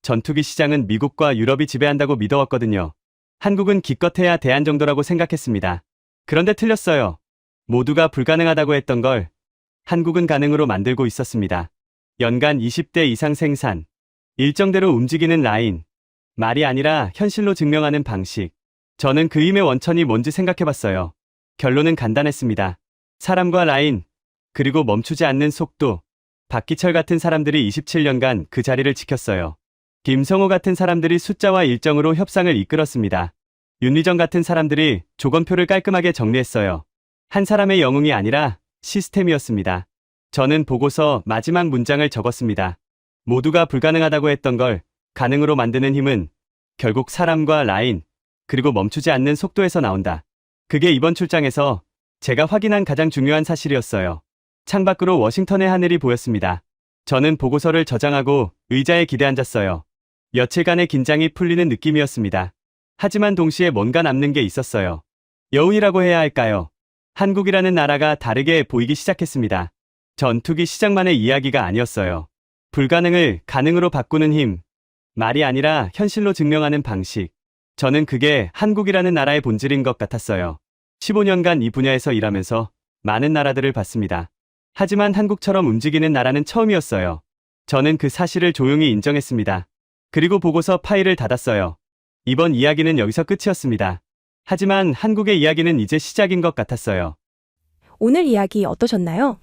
전투기 시장은 미국과 유럽이 지배한다고 믿어왔거든요. 한국은 기껏해야 대안 정도라고 생각했습니다. 그런데 틀렸어요. 모두가 불가능하다고 했던 걸 한국은 가능으로 만들고 있었습니다. 연간 20대 이상 생산, 일정대로 움직이는 라인, 말이 아니라 현실로 증명하는 방식. 저는 그 힘의 원천이 뭔지 생각해봤어요. 결론은 간단했습니다. 사람과 라인, 그리고 멈추지 않는 속도. 박기철 같은 사람들이 27년간 그 자리를 지켰어요. 김성호 같은 사람들이 숫자와 일정으로 협상을 이끌었습니다. 윤리정 같은 사람들이 조건표를 깔끔하게 정리했어요. 한 사람의 영웅이 아니라 시스템이었습니다. 저는 보고서 마지막 문장을 적었습니다. 모두가 불가능하다고 했던 걸 가능으로 만드는 힘은 결국 사람과 라인, 그리고 멈추지 않는 속도에서 나온다. 그게 이번 출장에서 제가 확인한 가장 중요한 사실이었어요. 창밖으로 워싱턴의 하늘이 보였습니다. 저는 보고서를 저장하고 의자에 기대앉았어요. 며칠간의 긴장이 풀리는 느낌이었습니다. 하지만 동시에 뭔가 남는 게 있었어요. 여운이라고 해야 할까요? 한국이라는 나라가 다르게 보이기 시작했습니다. 전투기 시장만의 이야기가 아니었어요. 불가능을 가능으로 바꾸는 힘, 말이 아니라 현실로 증명하는 방식. 저는 그게 한국이라는 나라의 본질인 것 같았어요. 15년간 이 분야에서 일하면서 많은 나라들을 봤습니다. 하지만 한국처럼 움직이는 나라는 처음이었어요. 저는 그 사실을 조용히 인정했습니다. 그리고 보고서 파일을 닫았어요. 이번 이야기는 여기서 끝이었습니다. 하지만 한국의 이야기는 이제 시작인 것 같았어요. 오늘 이야기 어떠셨나요?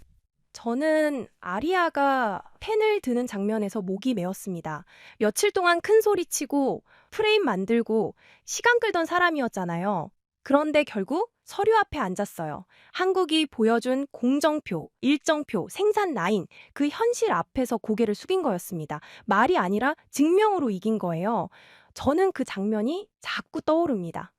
저는 아리아가 펜을 드는 장면에서 목이 메었습니다. 며칠 동안 큰 소리 치고 프레임 만들고 시간 끌던 사람이었잖아요. 그런데 결국 서류 앞에 앉았어요. 한국이 보여준 공정표, 일정표, 생산 라인, 그 현실 앞에서 고개를 숙인 거였습니다. 말이 아니라 증명으로 이긴 거예요. 저는 그 장면이 자꾸 떠오릅니다.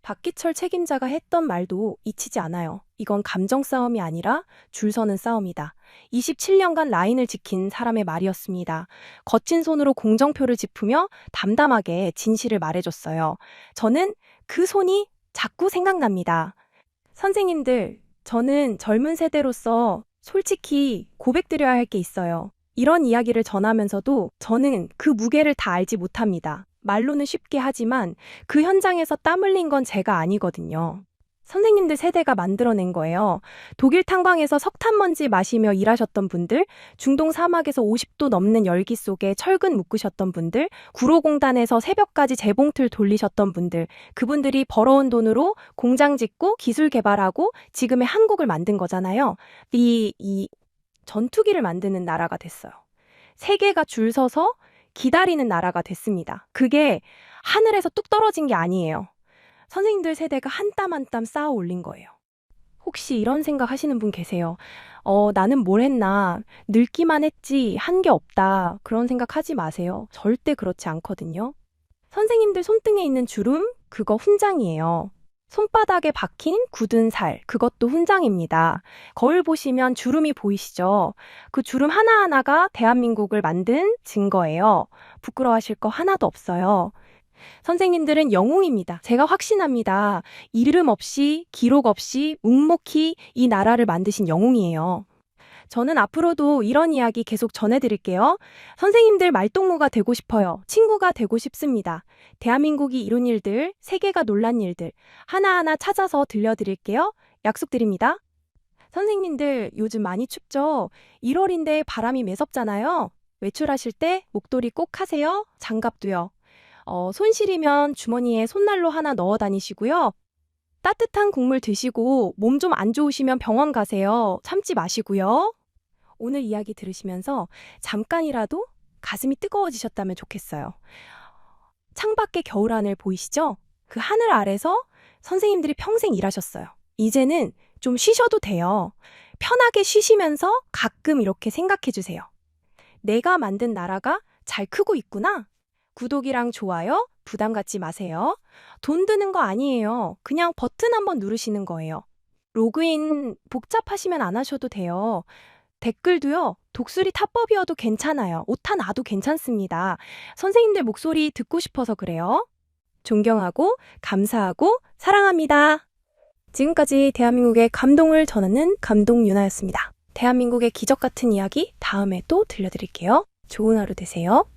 박기철 책임자가 했던 말도 잊히지 않아요. 이건 감정 싸움이 아니라 줄 서는 싸움이다. 27년간 라인을 지킨 사람의 말이었습니다. 거친 손으로 공정표를 짚으며 담담하게 진실을 말해줬어요. 저는 그 손이 자꾸 생각납니다. 선생님들, 저는 젊은 세대로서 솔직히 고백드려야 할 게 있어요. 이런 이야기를 전하면서도 저는 그 무게를 다 알지 못합니다. 말로는 쉽게 하지만 그 현장에서 땀 흘린 건 제가 아니거든요. 선생님들 세대가 만들어낸 거예요. 독일 탄광에서 석탄 먼지 마시며 일하셨던 분들, 중동 사막에서 50도 넘는 열기 속에 철근 묶으셨던 분들, 구로공단에서 새벽까지 재봉틀 돌리셨던 분들, 그분들이 벌어온 돈으로 공장 짓고 기술 개발하고 지금의 한국을 만든 거잖아요. 이 전투기를 만드는 나라가 됐어요. 세계가 줄 서서 기다리는 나라가 됐습니다. 그게 하늘에서 뚝 떨어진 게 아니에요. 선생님들 세대가 한 땀 한 땀 쌓아 올린 거예요. 혹시 이런 생각 하시는 분 계세요? 나는 뭘 했나? 늙기만 했지 한 게 없다. 그런 생각 하지 마세요. 절대 그렇지 않거든요. 선생님들 손등에 있는 주름, 그거 훈장이에요. 손바닥에 박힌 굳은 살, 그것도 훈장입니다. 거울 보시면 주름이 보이시죠? 그 주름 하나하나가 대한민국을 만든 증거예요. 부끄러워하실 거 하나도 없어요. 선생님들은 영웅입니다. 제가 확신합니다. 이름 없이, 기록 없이 묵묵히 이 나라를 만드신 영웅이에요. 저는 앞으로도 이런 이야기 계속 전해드릴게요. 선생님들 말동무가 되고 싶어요. 친구가 되고 싶습니다. 대한민국이 이룬 일들, 세계가 놀란 일들 하나하나 찾아서 들려드릴게요. 약속드립니다. 선생님들 요즘 많이 춥죠? 1월인데 바람이 매섭잖아요. 외출하실 때 목도리 꼭 하세요. 장갑도요. 손 시리면 주머니에 손난로 하나 넣어 다니시고요. 따뜻한 국물 드시고 몸 좀 안 좋으시면 병원 가세요. 참지 마시고요. 오늘 이야기 들으시면서 잠깐이라도 가슴이 뜨거워지셨다면 좋겠어요. 창밖에 겨울하늘 보이시죠? 그 하늘 아래서 선생님들이 평생 일하셨어요. 이제는 좀 쉬셔도 돼요. 편하게 쉬시면서 가끔 이렇게 생각해 주세요. 내가 만든 나라가 잘 크고 있구나. 구독이랑 좋아요 부담 갖지 마세요. 돈 드는 거 아니에요. 그냥 버튼 한번 누르시는 거예요. 로그인 복잡하시면 안 하셔도 돼요. 댓글도요, 독수리 타법이어도 괜찮아요. 오타 나도 괜찮습니다. 선생님들 목소리 듣고 싶어서 그래요. 존경하고, 감사하고, 사랑합니다. 지금까지 대한민국의 감동을 전하는 감동 유나였습니다. 대한민국의 기적 같은 이야기 다음에 또 들려드릴게요. 좋은 하루 되세요.